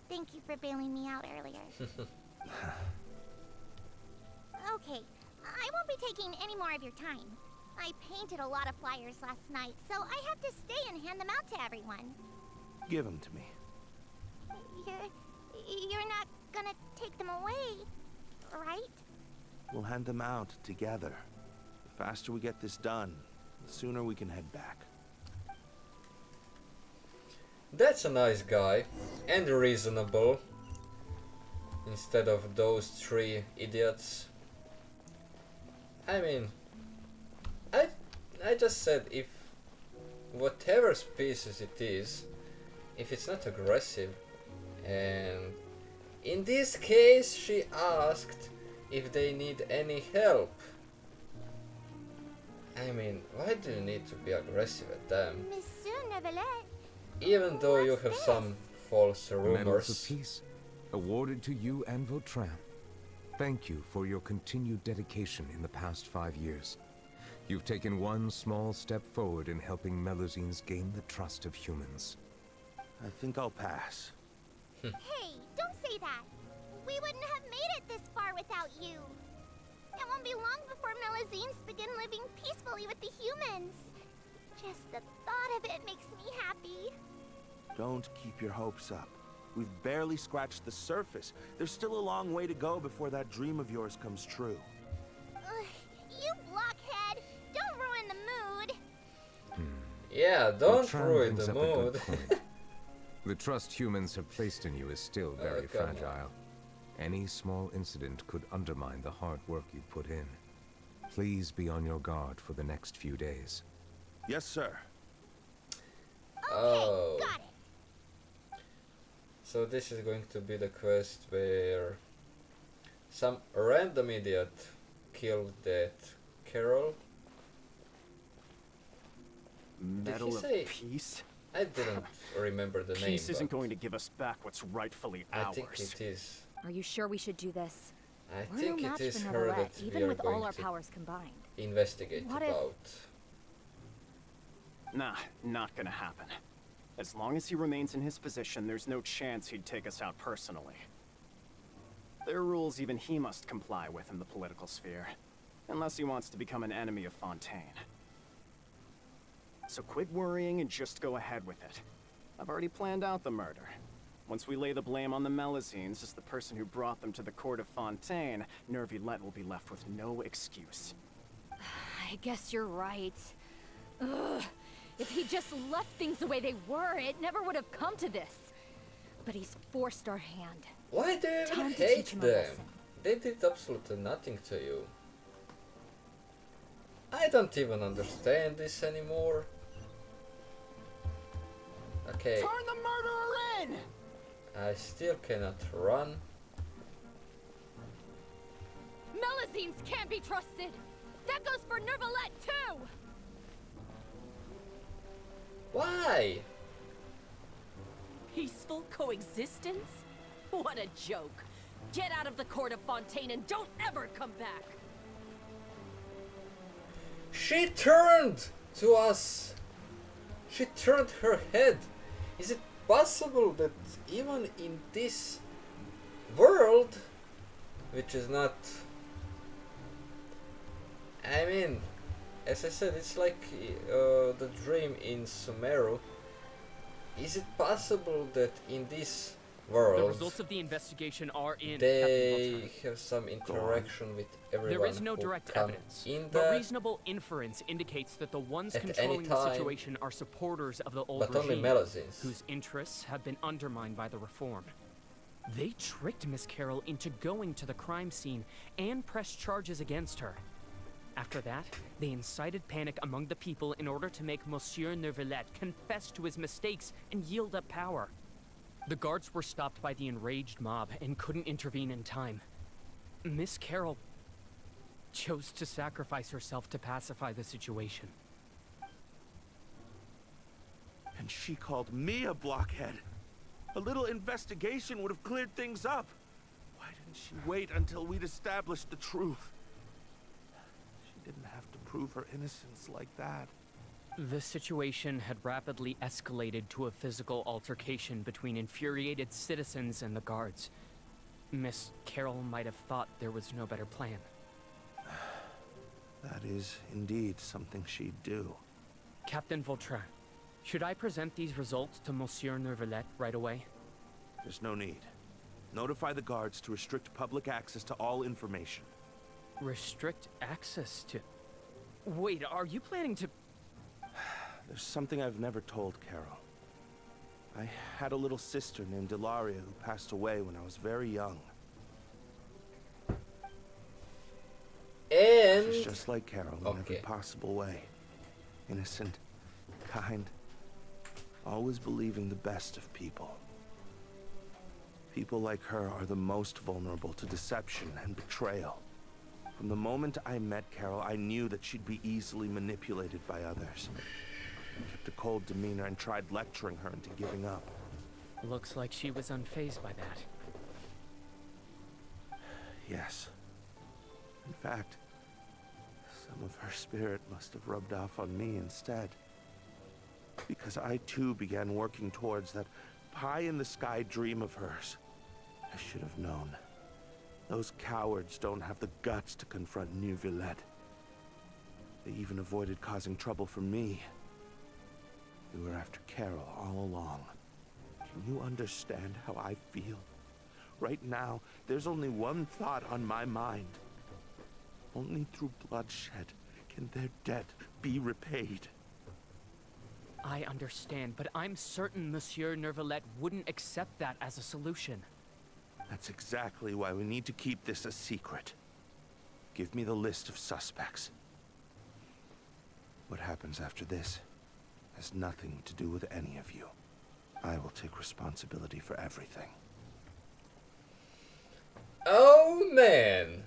Thank you for bailing me out earlier. Okay, I won't be taking any more of your time. I painted a lot of flyers last night, so I have to stay and hand them out to everyone. Give them to me. You're not gonna take them away, right? We'll hand them out together. The faster we get this done, the sooner we can head back. That's a nice guy and reasonable instead of those three idiots. I mean, I just said if whatever species it is, if it's not aggressive, and in this case she asked if they need any help. I mean, why do you need to be aggressive at them? Monsieur Neuvillette. Even though you have some false Medals of rumors. Peace, awarded to you and Vautrin. Thank you for your continued dedication in the past 5 years. You've taken one small step forward in helping Melusines gain the trust of humans. I think I'll pass. Hey, don't say that. We wouldn't have made it this far without you. It won't be long before Melusines begin living peacefully with the humans. Just the thought of it makes me happy. Don't keep your hopes up. We've barely scratched the surface. There's still a long way to go before that dream of yours comes true. You blockhead! Don't ruin the mood! Yeah, don't Vautrin ruin brings the up a good mood. point. The trust humans have placed in you is still very come on. fragile. Any small incident could undermine the hard work you put in. Please be on your guard for the next few days. Yes, sir. Oh. Got it! So this is going to be the quest where some random idiot killed that Carol. Medal of say- Peace? I didn't remember the name. Peace isn't but going to give us back what's rightfully I ours. think it is. Are you sure we should do this? I We're think no it match is for her Neuvillette, that we even are with going all our to powers combined. investigate What if- about. Nah, not gonna happen. As long as he remains in his position, there's no chance he'd take us out personally. There are rules even he must comply with in the political sphere, unless he wants to become an enemy of Fontaine. So quit worrying and just go ahead with it. I've already planned out the murder. Once we lay the blame on the Melusines as the person who brought them to the court of Fontaine, Neuvillette will be left with no excuse. I guess you're right. Ugh. If he just left things the way they were, it never would have come to this. But he's forced our hand. Why do you even Time to hate teach him a them? lesson. They did absolutely nothing to you. I don't even understand this anymore. Okay, Turn the murderer in! I still cannot run. Melusines can't be trusted! That goes for Neuvillette too! Why? Peaceful coexistence? What a joke. Get out of the court of Fontaine and don't ever come back. She turned to us. She turned her head. Is it possible that even in this world, which is not... I mean, as I said, it's like the dream in Sumeru. Is it possible that in this world The results of the investigation are in. they have some interaction with everyone? There is no who direct come evidence, in but that, reasonable inference indicates that the ones at any controlling the time, situation are supporters of the old but only regime, Melusines. whose interests have been undermined by the reform. They tricked Miss Carroll into going to the crime scene and pressed charges against her. After that, they incited panic among the people in order to make Monsieur Neuvillette confess to his mistakes and yield up power. The guards were stopped by the enraged mob and couldn't intervene in time. Miss Carroll chose to sacrifice herself to pacify the situation. And she called me a blockhead. A little investigation would have cleared things up. Why didn't she wait until we'd established the truth? She didn't have to prove her innocence like that. The situation had rapidly escalated to a physical altercation between infuriated citizens and the guards. Miss Carroll might have thought there was no better plan. That is indeed something she'd do. Captain Vautrin, should I present these results to Monsieur Neuvillette right away? There's no need. Notify the guards to restrict public access to all information. Restrict access to... Wait, are you planning to... There's something I've never told Carol. I had a little sister named Ilaria who passed away when I was very young. And... She's just like Carol in every possible way. Innocent, kind, always believing the best of people. People like her are the most vulnerable to deception and betrayal. From the moment I met Carol, I knew that she'd be easily manipulated by others. I kept a cold demeanor and tried lecturing her into giving up. Looks like she was unfazed by that. Yes. In fact, some of her spirit must have rubbed off on me instead. Because I too began working towards that pie-in-the-sky dream of hers. I should have known. Those cowards don't have the guts to confront Neuvillette. They even avoided causing trouble for me. They were after Carol all along. Can you understand how I feel? Right now, there's only one thought on my mind. Only through bloodshed can their debt be repaid. I understand, but I'm certain Monsieur Neuvillette wouldn't accept that as a solution. That's exactly why we need to keep this a secret. Give me the list of suspects. What happens after this has nothing to do with any of you. I will take responsibility for everything. Oh man!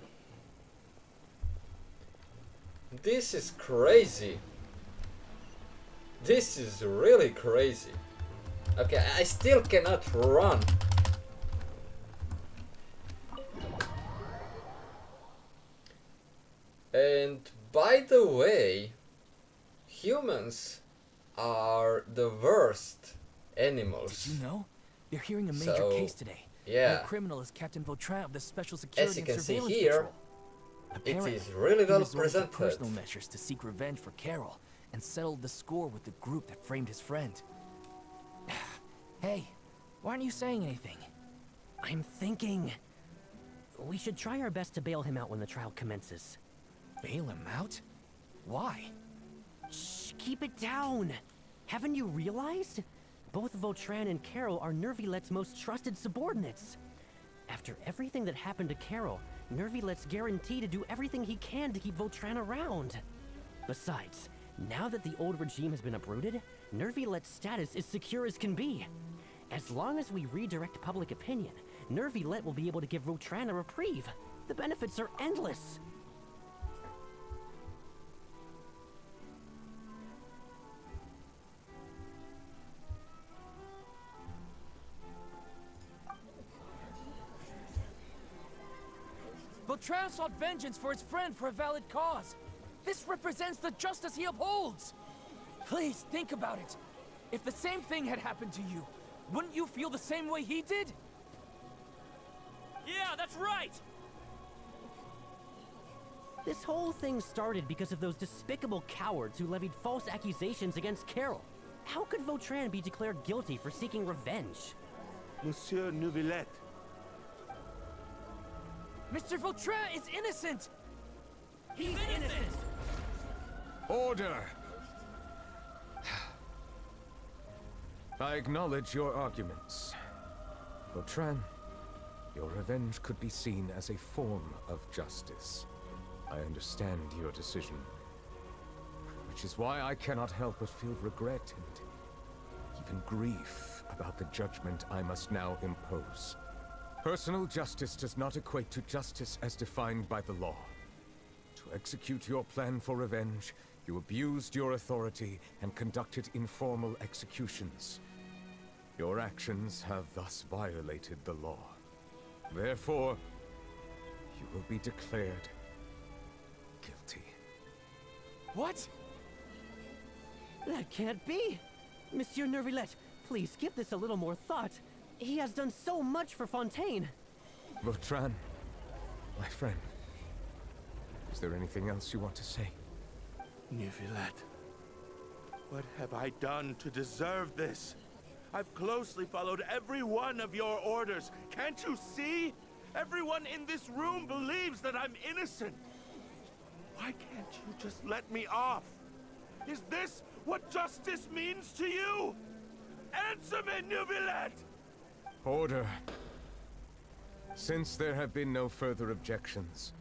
This is crazy. This is really crazy. Okay, I still cannot run. And by the way, humans are the worst animals. Did you know? They're hearing a major case today. Yeah. And the criminal is Captain Vautrin of the Special Security and Surveillance see here, Patrol. Apparently, it is really well he resorted to presented. personal measures to seek revenge for Carol and settled the score with the group that framed his friend. Hey, why aren't you saying anything? I'm thinking... We should try our best to bail him out when the trial commences. Bail him out? Why? Shh, keep it down! Haven't you realized? Both Vautrin and Carol are Neuvillette's most trusted subordinates. After everything that happened to Carol, Neuvillette's guaranteed to do everything he can to keep Vautrin around. Besides, now that the old regime has been uprooted, Neuvillette's status is secure as can be. As long as we redirect public opinion, Neuvillette will be able to give Vautrin a reprieve. The benefits are endless. Vautrin sought vengeance for his friend for a valid cause. This represents the justice he upholds. Please, think about it. If the same thing had happened to you, wouldn't you feel the same way he did? Yeah, that's right! This whole thing started because of those despicable cowards who levied false accusations against Carol. How could Vautrin be declared guilty for seeking revenge? Monsieur Neuvillette. Mr. Vautrin is innocent! He's innocent! Order! I acknowledge your arguments. Vautrin, your revenge could be seen as a form of justice. I understand your decision, which is why I cannot help but feel regret and even grief about the judgment I must now impose. Personal justice does not equate to justice as defined by the law. To execute your plan for revenge, you abused your authority and conducted informal executions. Your actions have thus violated the law. Therefore, you will be declared guilty. What? That can't be! Monsieur Neuvillette, please give this a little more thought. He has done so much for Fontaine. Vautrin, my friend. Is there anything else you want to say? Neuvillette, what have I done to deserve this? I've closely followed every one of your orders. Can't you see? Everyone in this room believes that I'm innocent. Why can't you just let me off? Is this what justice means to you? Answer me, Neuvillette! Order. Since there have been no further objections,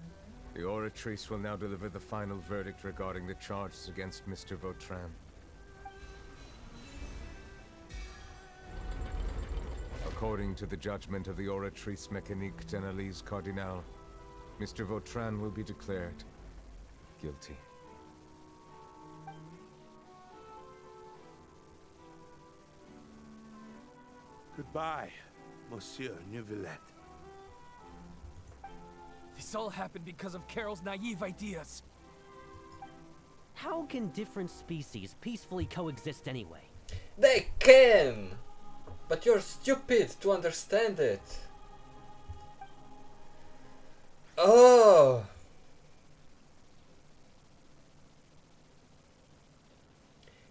the Oratrice will now deliver the final verdict regarding the charges against Mr. Vautrin. According to the judgment of the Oratrice Mécanique d'Analyse Cardinal, Mr. Vautrin will be declared guilty. Goodbye, Monsieur Neuvillette. This all happened because of Carol's naive ideas. How can different species peacefully coexist anyway? They can! But you're stupid to understand it. Oh!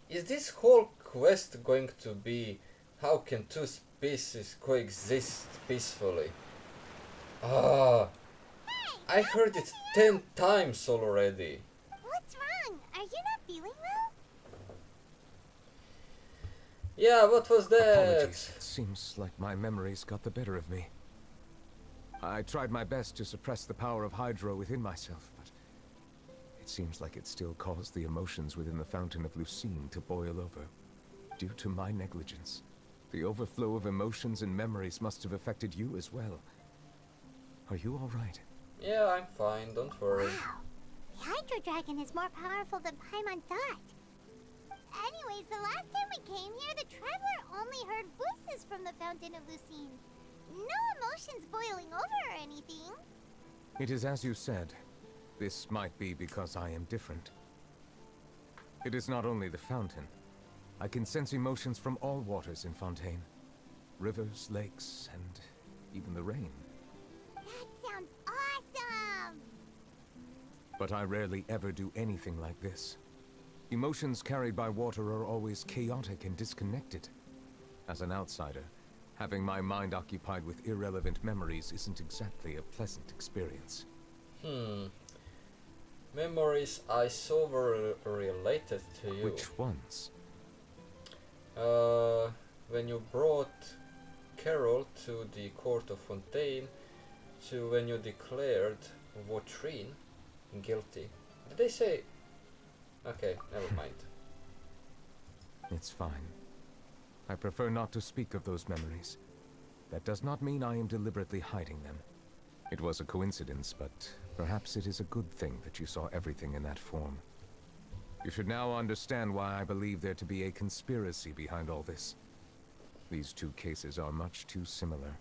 Is this whole quest going to be how can two species coexist peacefully? Ah! I heard it 10 times already. What's wrong? Are you not feeling well? Yeah, what was that? Apologies. It seems like my memories got the better of me. I tried my best to suppress the power of Hydro within myself, but it seems like it still caused the emotions within the Fountain of Lucine to boil over. Due to my negligence, the overflow of emotions and memories must have affected you as well. Are you all right? Yeah, I'm fine, don't worry. Wow. The Hydro Dragon is more powerful than Paimon thought. Anyways, the last time we came here, the Traveler only heard voices from the Fountain of Lucine. No emotions boiling over or anything. It is as you said. This might be because I am different. It is not only the fountain. I can sense emotions from all waters in Fontaine. Rivers, lakes, and even the rain. That sounds awesome! But I rarely ever do anything like this. Emotions carried by water are always chaotic and disconnected. As an outsider, having my mind occupied with irrelevant memories isn't exactly a pleasant experience. Memories I saw were related to you. Which ones? When you brought Carol to the court of Fontaine, to when you declared Vautrin guilty. Did they say... Okay, never mind. It's fine. I prefer not to speak of those memories. That does not mean I am deliberately hiding them. It was a coincidence, but perhaps it is a good thing that you saw everything in that form. You should now understand why I believe there to be a conspiracy behind all this. These two cases are much too similar.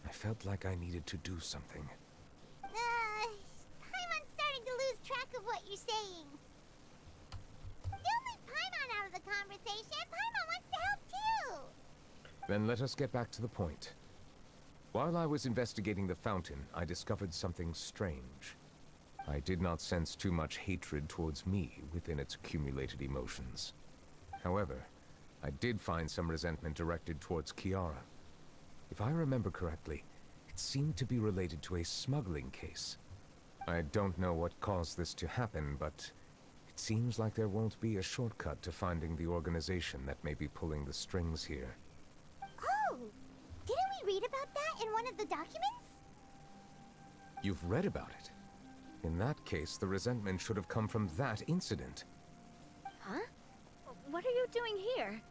I felt like I needed to do something. Paimon's starting to lose track of what you're saying. Don't leave Paimon out of the conversation. Paimon wants to help too. Then let us get back to the point. While I was investigating the fountain, I discovered something strange. I did not sense too much hatred towards me within its accumulated emotions. However, I did find some resentment directed towards Kiara. If I remember correctly, it seemed to be related to a smuggling case. I don't know what caused this to happen, but it seems like there won't be a shortcut to finding the organization that may be pulling the strings here. Oh! Didn't we read about that in one of the documents? You've read about it? In that case, the resentment should have come from that incident. Huh? What are you doing here?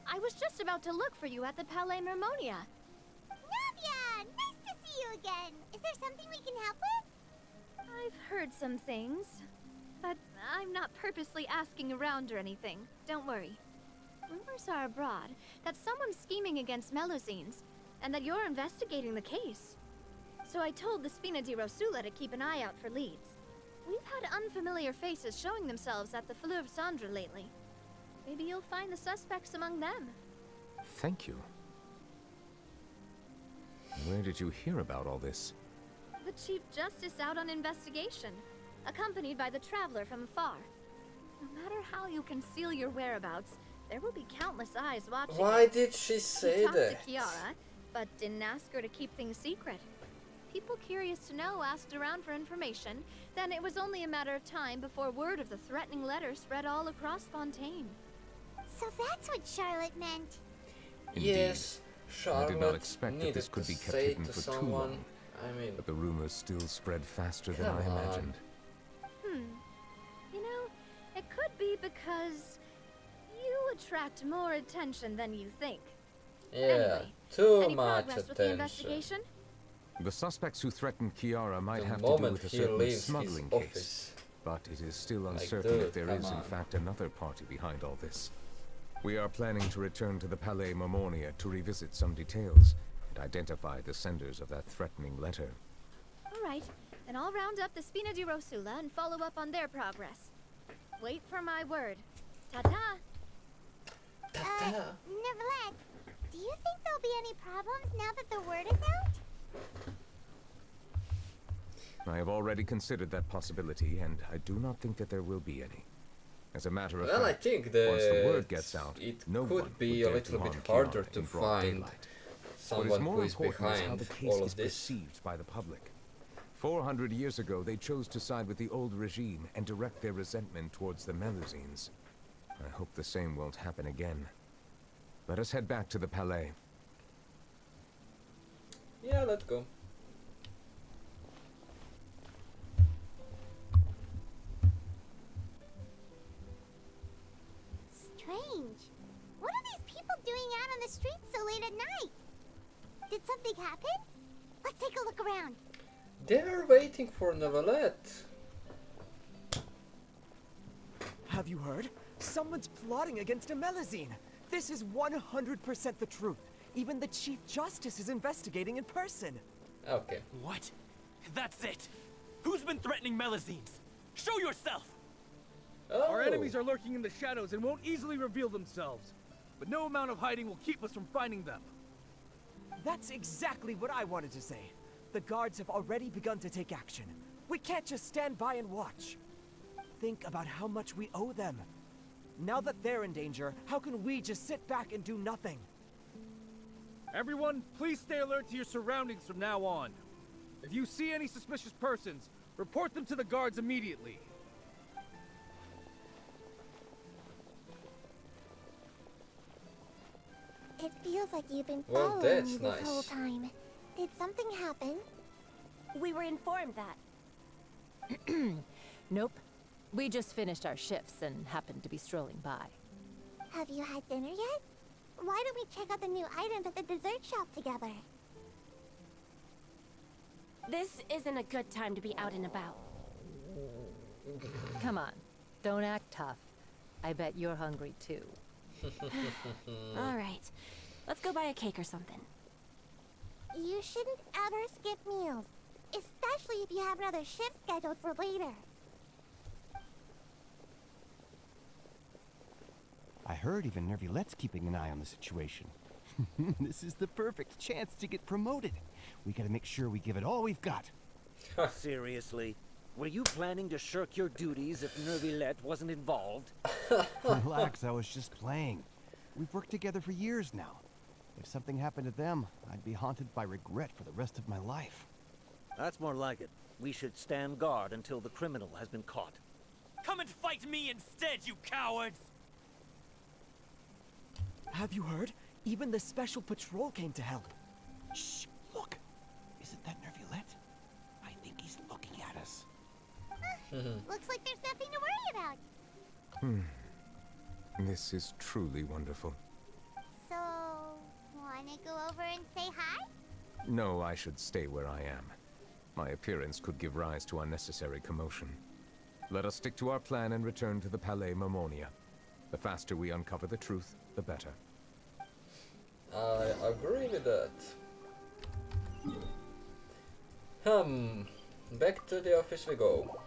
I was just about to look for you at the Palais Mermonia. Navia! Nice to see you again! Is there something we can help with? I've heard some things, but I'm not purposely asking around or anything. Don't worry. Rumors are abroad that someone's scheming against Melusines, and that you're investigating the case. So I told the Spina di Rosula to keep an eye out for leads. We've had unfamiliar faces showing themselves at the Fleuve Cendre lately. Maybe you'll find the suspects among them. Thank you. Where did you hear about all this? The Chief Justice out on investigation, accompanied by the Traveler from afar. No matter how you conceal your whereabouts, there will be countless eyes watching. Why did she say he talked that? to Kiara, but didn't ask her to keep things secret. People curious to know asked around for information, then it was only a matter of time before word of the threatening letter spread all across Fontaine. So that's what Charlotte meant. Indeed. Yes, Charlotte I did not expect that this could be kept hidden for too long. I mean, but the rumors still spread faster than come I on. imagined. You know, it could be because you attract more attention than you think. Yeah, Anyway, too any much progress with the attention. investigation? The suspects who threatened Kiara might The have to do moment with a he certain leaves his smuggling office. case, but it is still Like, uncertain dude, if there is come in on. fact another party behind all this. We are planning to return to the Palais Marmonia to revisit some details and identify the senders of that threatening letter. All right, then I'll round up the Spina di Rosula and follow up on their progress. Wait for my word. Ta-ta! Neuvillette, do you think there'll be any problems now that the word is out? I have already considered that possibility, and I do not think that there will be any. As a matter of Well, I fact, think once the that word gets out, it no one could be would a dare to little bit harm harder Kiara to in broad find daylight. What is someone more who is important is how behind the case all is of this. perceived by the public. 400 years ago, they chose to side with the old regime and direct their resentment towards the Melusines. I hope the same won't happen again. Let us head back to the Palais. Yeah, let's go. Strange. What are these people doing out on the streets so late at night? Did something happen? Let's take a look around. They're waiting for Neuvillette. Have you heard? Someone's plotting against a Melusine. This is 100% the truth. Even the Chief Justice is investigating in person. Okay. What? That's it! Who's been threatening Melusines? Show yourself! Our enemies are lurking in the shadows and won't easily reveal themselves. But no amount of hiding will keep us from finding them. That's exactly what I wanted to say. The guards have already begun to take action. We can't just stand by and watch. Think about how much we owe them. Now that they're in danger, how can we just sit back and do nothing? Everyone, please stay alert to your surroundings from now on. If you see any suspicious persons, report them to the guards immediately. It feels like you've been Well, following that's me this whole nice. time. Did something happen? We were informed that. Nope. We just finished our shifts and happened to be strolling by. Have you had dinner yet? Why don't we check out the new items at the dessert shop together? This isn't a good time to be out and about. Come on. Don't act tough. I bet you're hungry too. All right. Let's go buy a cake or something. You shouldn't ever skip meals, especially if you have another shift scheduled for later. I heard even Neuvillette's keeping an eye on the situation. This is the perfect chance to get promoted. We gotta make sure we give it all we've got. Seriously? Were you planning to shirk your duties if Neuvillette wasn't involved? Relax, I was just playing. We've worked together for years now. If something happened to them, I'd be haunted by regret for the rest of my life. That's more like it. We should stand guard until the criminal has been caught. Come and fight me instead, you cowards! Have you heard? Even the special patrol came to help. Shh! Look! Isn't that Neuvillette? I think he's looking at us. Looks like there's nothing to worry about. This is truly wonderful. So, wanna go over and say hi? No, I should stay where I am. My appearance could give rise to unnecessary commotion. Let us stick to our plan and return to the Palais Marmonia. The faster we uncover the truth, the better. I agree with that. Back to the office we go.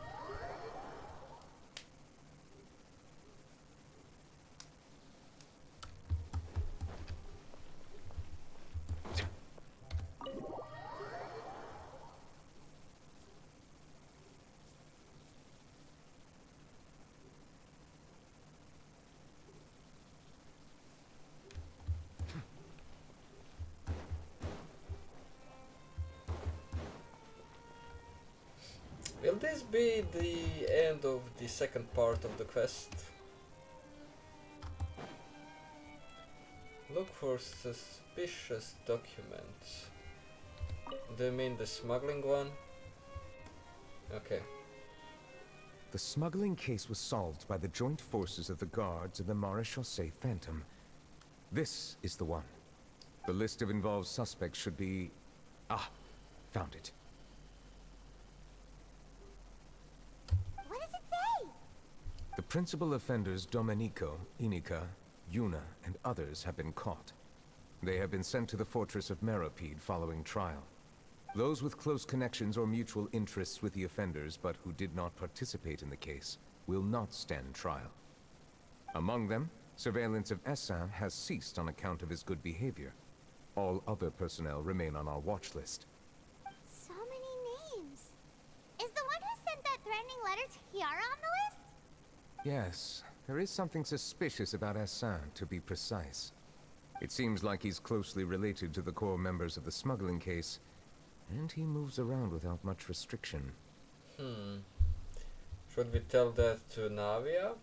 Will this be the end of the second part of the quest? Look for suspicious documents. Do you mean the smuggling one? Okay. The smuggling case was solved by the joint forces of the guards and the Maréchaussée Phantom. This is the one. The list of involved suspects should be... Ah, found it. What does it say? The principal offenders Domenico, Inica, Yuna, and others have been caught. They have been sent to the fortress of Meropide following trial. Those with close connections or mutual interests with the offenders but who did not participate in the case will not stand trial. Among them, surveillance of Essin has ceased on account of his good behavior. All other personnel remain on our watch list. So many names. Is the one who sent that threatening letter to Kiara on the list? Yes, there is something suspicious about Essin, to be precise. It seems like he's closely related to the core members of the smuggling case, and he moves around without much restriction. Should we tell that to Navia?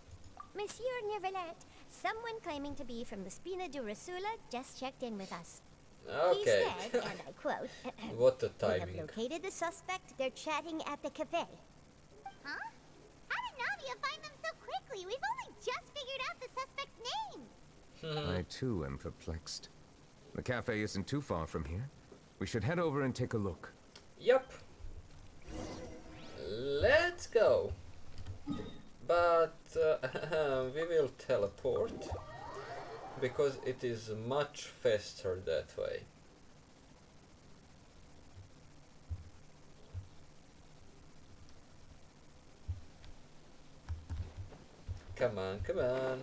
Monsieur Neuvillette, someone claiming to be from the Spina di Rosula just checked in with us. Okay. He said, and I quote, What a "We have timing. located the suspect. They're chatting at the cafe." Huh? How did Navia find them so quickly? We've only just figured out the suspect's name. I too am perplexed. The cafe isn't too far from here. We should head over and take a look. Yep. Let's go. But we will teleport because it is much faster that way. Come on, come on.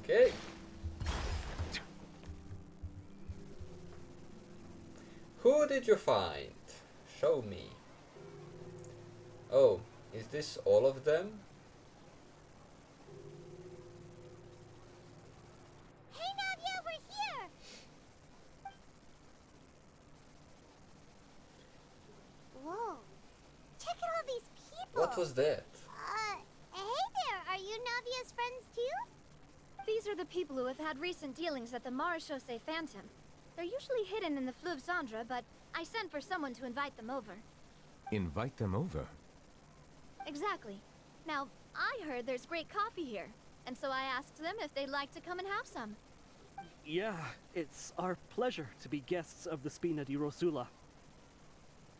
Okay. Who did you find? Show me. Oh, is this all of them? Hey Navia, we're here! Whoa. Check out all these people! What was that? Hey there! Are you Navia's friends too? These are the people who have had recent dealings at the Maréchaussée Phantom. They're usually hidden in the Fleuve Cendre, but I sent for someone to invite them over. Invite them over? Exactly. Now, I heard there's great coffee here, and so I asked them if they'd like to come and have some. Yeah, it's our pleasure to be guests of the Spina di Rosula.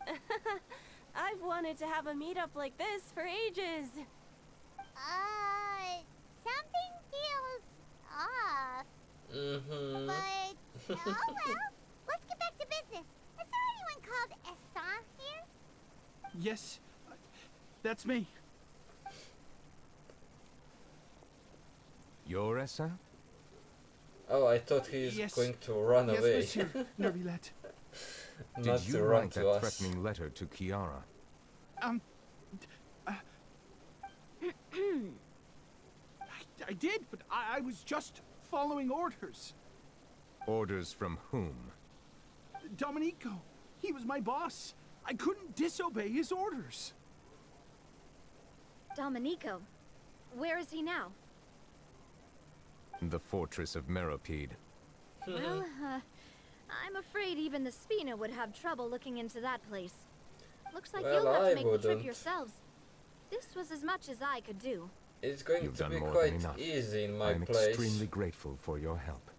I've wanted to have a meetup like this for ages. Something feels off. But, oh well. Let's get back to business. Is there anyone called Essin here? Yes, that's me. You're Essin? Oh, I thought he's Yes. going to run Yes, away. Monsieur Neuvillette. Not Did to you run write to that us. threatening letter to Kiara? I did, but I was just following orders. Orders from whom? Domenico, he was my boss. I couldn't disobey his orders. Domenico, where is he now? The fortress of Meropide. Well, I'm afraid even the Spina would have trouble looking into that place. Looks like Well, you'll have I to make the trip wouldn't. yourselves. This was as much as I could do. It's going You've to done be more quite than enough. easy in my I'm place. extremely grateful for your help.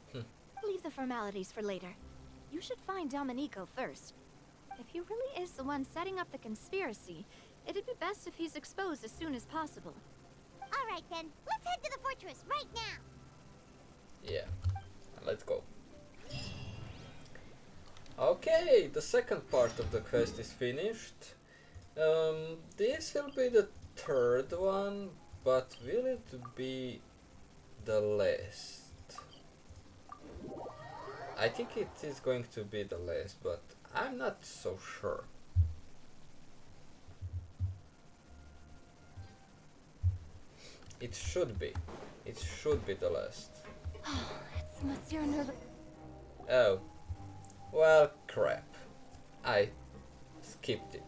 Leave the formalities for later. You should find Domenico first. If he really is the one setting up the conspiracy, it'd be best if he's exposed as soon as possible. Alright then, let's head to the fortress right now! Yeah, let's go. Okay, the second part of the quest is finished. This will be the third one, but will it be the last? I think it is going to be the last, but I'm not so sure. It should be. It should be the last. It's Monsieur Neuvillette. Oh. Well, crap. I skipped it.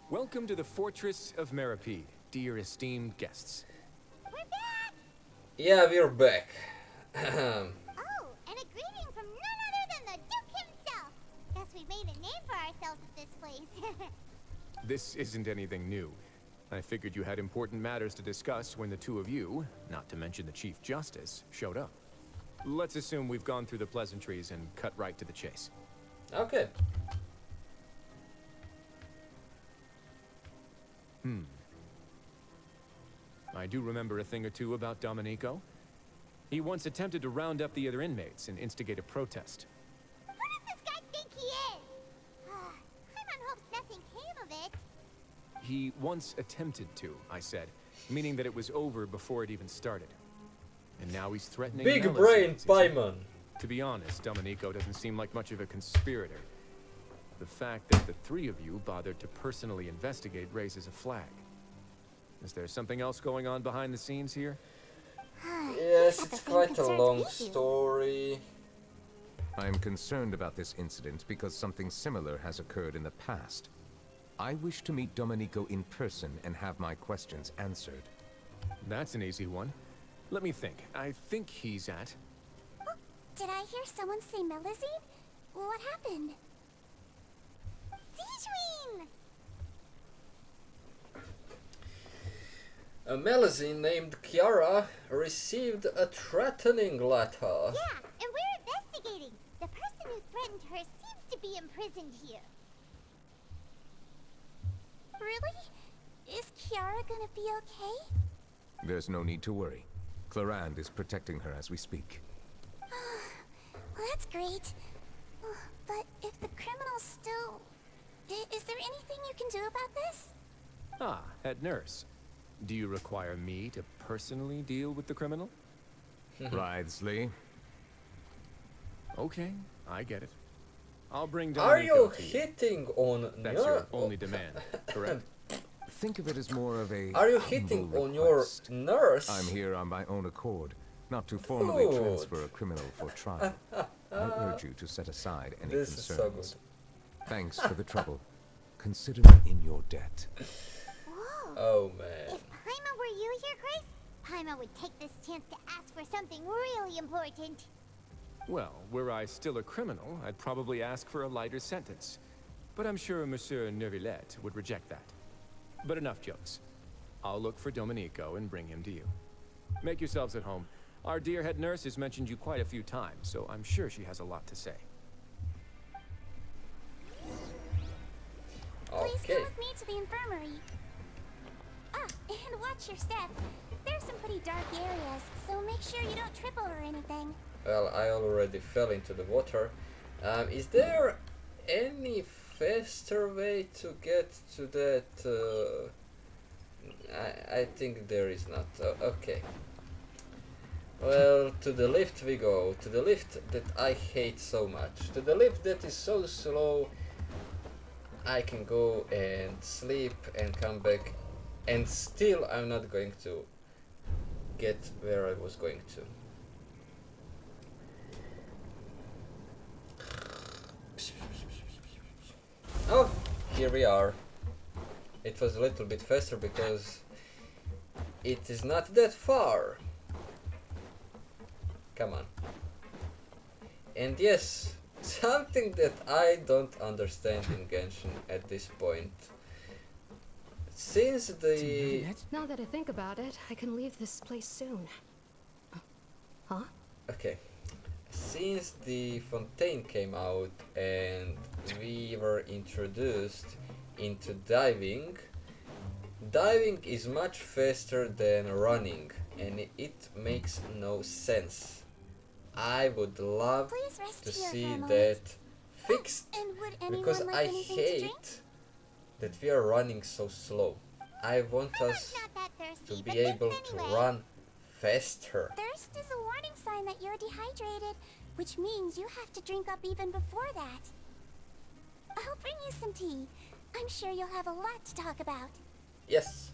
Welcome to the Fortress of Meripede, dear esteemed guests. Yeah, we're back. Oh, and a greeting from none other than the Duke himself. Guess we made a name for ourselves at this place. This isn't anything new. I figured you had important matters to discuss when the two of you, not to mention the Chief Justice, showed up. Let's assume we've gone through the pleasantries and cut right to the chase. Okay. I do remember a thing or two about Domenico. He once attempted to round up the other inmates and instigate a protest. Who does this guy think he is? Paimon hopes nothing came of it. He once attempted to, I said, meaning that it was over before it even started. And now he's threatening Big Melisande, brain, is he? Paimon. To be honest, Domenico doesn't seem like much of a conspirator. The fact that the three of you bothered to personally investigate raises a flag. Is there something else going on behind the scenes here? Yes, it's quite a long story. I'm concerned about this incident because something similar has occurred in the past. I wish to meet Domenico in person and have my questions answered. That's an easy one. Let me think. I think he's at... Did I hear someone say Melusine? What happened? Sigewinne! A Melusine named Kiara received a threatening letter. Yeah, and we're investigating. The person who threatened her seems to be imprisoned here. Really? Is Kiara gonna be okay? There's no need to worry. Clarande is protecting her as we speak. Well, that's great. But if the criminal's still... Is there anything you can do about this? Ah, head nurse. Do you require me to personally deal with the criminal? Wriothesley. Okay, I get it. I'll bring Domenico Are you to hitting on That's your only demand, correct? Think of it as more of a Are you hitting on your nurse? I'm here on my own accord, not to formally Good. transfer a criminal for trial. I urge you to set aside any This concerns. is so good. Thanks for the trouble. Consider me in your debt. Oh man. If Paimon were you here, Grace, Paimon would take this chance to ask for something really important. Well, were I still a criminal, I'd probably ask for a lighter sentence. But I'm sure Monsieur Neuvillette would reject that. But enough jokes. I'll look for Domenico and bring him to you. Make yourselves at home. Our dear head nurse has mentioned you quite a few times, so I'm sure she has a lot to say. Please come with me to the infirmary. And watch your step. There's some pretty dark areas, so make sure you don't trip over anything. Well, I already fell into the water. Is there any faster way to get to that? I think there is not. Okay. Well, to the lift we go. To the lift that I hate so much. To the lift that is so slow. I can go and sleep and come back, and still I'm not going to get where I was going to. Oh, here we are. It was a little bit faster because it is not that far. Come on. And yes, something that I don't understand in Genshin at this point. Since the... Now that I think about it, I can leave this place soon. Huh? Okay. Since the Fontaine came out and we were introduced into diving, diving is much faster than running, and it makes no sense. I would love to see that fixed, because I hate that we are running so slow. I want us to be able to run faster. Thirst is a warning sign that you're dehydrated, which means you have to drink up even before that. I'll bring you some tea. I'm sure you'll have a lot to talk about. Yes.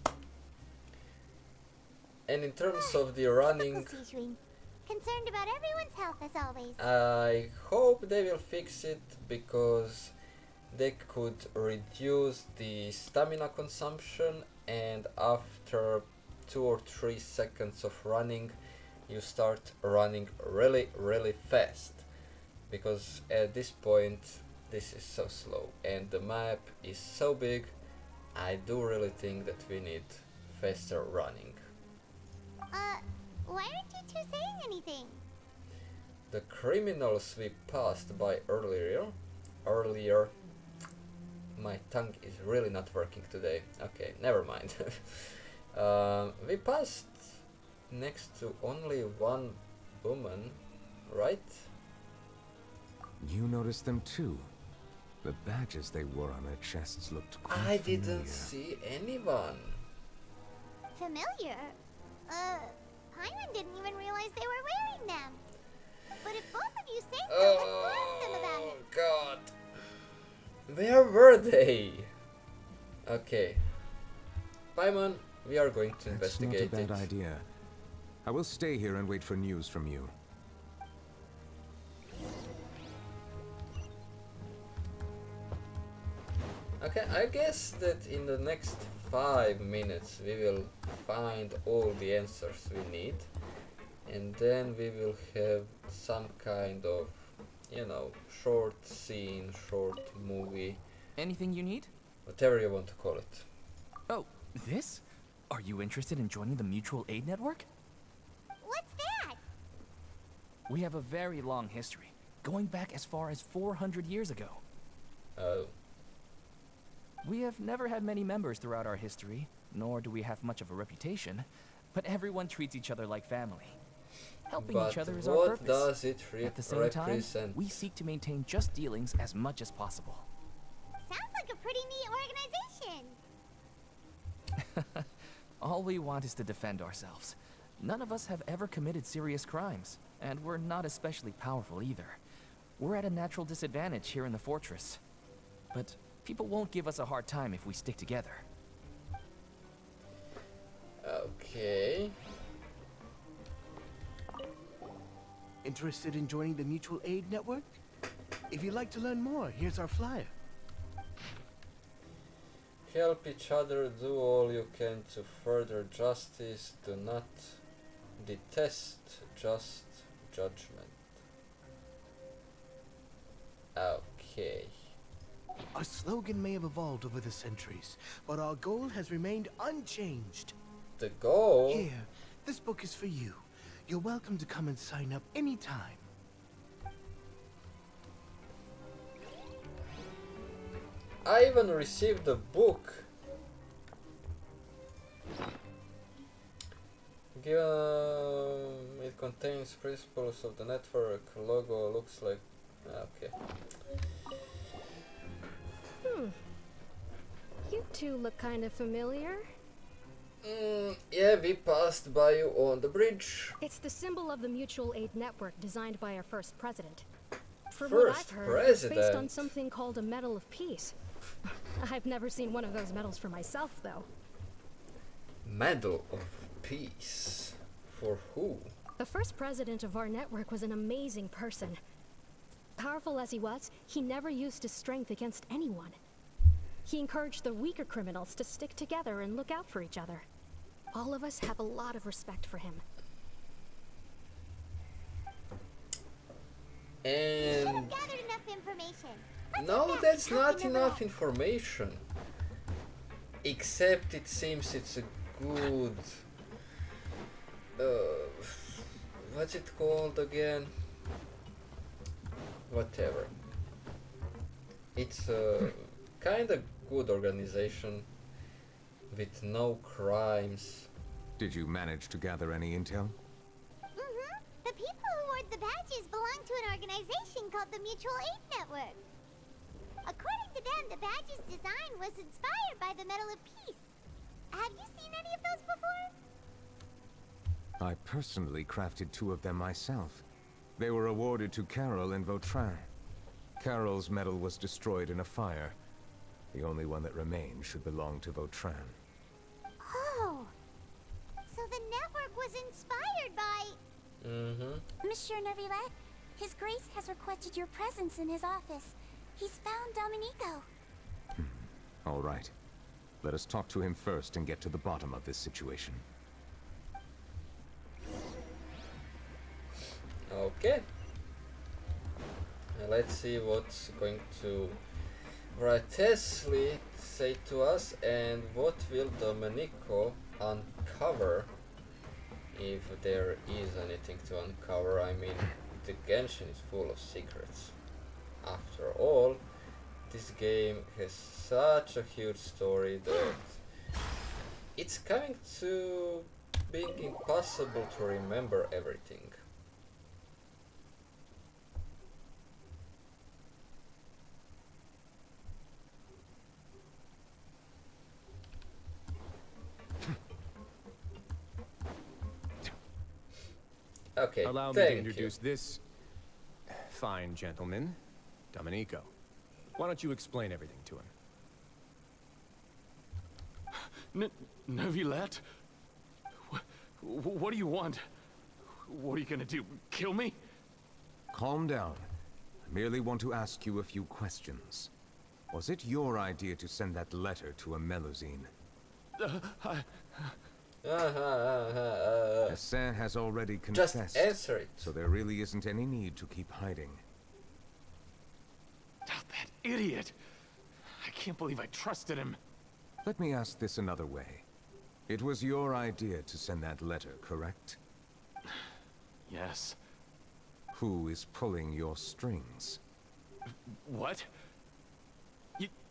And in terms of the running... Because Concerned about everyone's health as always. I hope they will fix it, because they could reduce the stamina consumption, and after 2 or 3 seconds of running you start running really fast, because at this point this is so slow and the map is so big. I do really think that we need faster running. Why aren't you two saying anything? The criminals we passed by earlier, my tongue is really not working today. Okay, never mind. We passed next to only one woman, right? You noticed them too. The badges they wore on their chests looked quite I familiar. didn't see anyone. Familiar? Paimon didn't even realize they were wearing them. But if both of you say so, let's ask them about it. God. Where were they? Okay. Paimon, we are going to investigate That's not a it. bad idea. I will stay here and wait for news from you. Okay, I guess that in the next 5 minutes we will find all the answers we need, and then we will have some kind of, you know, short scene, short movie. Anything you need? Whatever you want to call it. Oh, this? Are you interested in joining the Mutual Aid Network? What's that? We have a very long history, going back as far as 400 years ago. Oh. We have never had many members throughout our history, nor do we have much of a reputation, but everyone treats each other like family. Helping each other is our what purpose. does it At the same represent? time, we seek to maintain just dealings as much as possible. Sounds like a pretty neat organization. All we want is to defend ourselves. None of us have ever committed serious crimes, and we're not especially powerful either. We're at a natural disadvantage here in the fortress. But people won't give us a hard time if we stick together. Okay. Interested in joining the Mutual Aid Network? If you'd like to learn more, here's our flyer. Help each other, do all you can to further justice, do not detest just judgment. Okay. Our slogan may have evolved over the centuries, but our goal has remained unchanged. The goal? Here, this book is for you. You're welcome to come and sign up anytime. I even received a book. It contains principles of the network. Logo looks like... Okay. You two look kind of familiar. Yeah, we passed by you on the bridge. It's the symbol of the Mutual Aid Network designed by our first president. From First what I've heard, president? it's based on something called a Medal of Peace. I've never seen one of those medals for myself, though. Medal of Peace? For who? The first president of our network was an amazing person. Powerful as he was, he never used his strength against anyone. He encouraged the weaker criminals to stick together and look out for each other. All of us have a lot of respect for him. And... Gathered enough information. No, that's not enough information. Except it seems it's a good... what's it called again? Whatever. It's a kind of good organization with no crimes. Did you manage to gather any intel? The people who wore the badges belong to an organization called the Mutual Aid Network. According to them, the badge's design was inspired by the Medal of Peace. Have you seen any of those before? I personally crafted 2 of them myself. They were awarded to Carol and Vautrin. Carol's medal was destroyed in a fire. The only one that remained should belong to Vautrin. Oh, so the network was inspired by... Monsieur Neuvillette, His Grace has requested your presence in his office. He's found Domenico. All right. Let us talk to him first and get to the bottom of this situation. Okay. Let's see what's going to Writesley say to us, and what will Domenico uncover, if there is anything to uncover. I mean, the Genshin is full of secrets. After all, this game has such a huge story that it's coming to being impossible to remember everything. Okay, allow me to introduce this fine gentleman, Domenico. Why don't you explain everything to him? Neuvillette? What do you want? What are you gonna do? Kill me? Calm down. I merely want to ask you a few questions. Was it your idea to send that letter to a Melusine? Hassan has already confessed. Just answer it. So there really isn't any need to keep hiding. That idiot! I can't believe I trusted him. Let me ask this another way. It was your idea to send that letter, correct? Yes. Who is pulling your strings? What?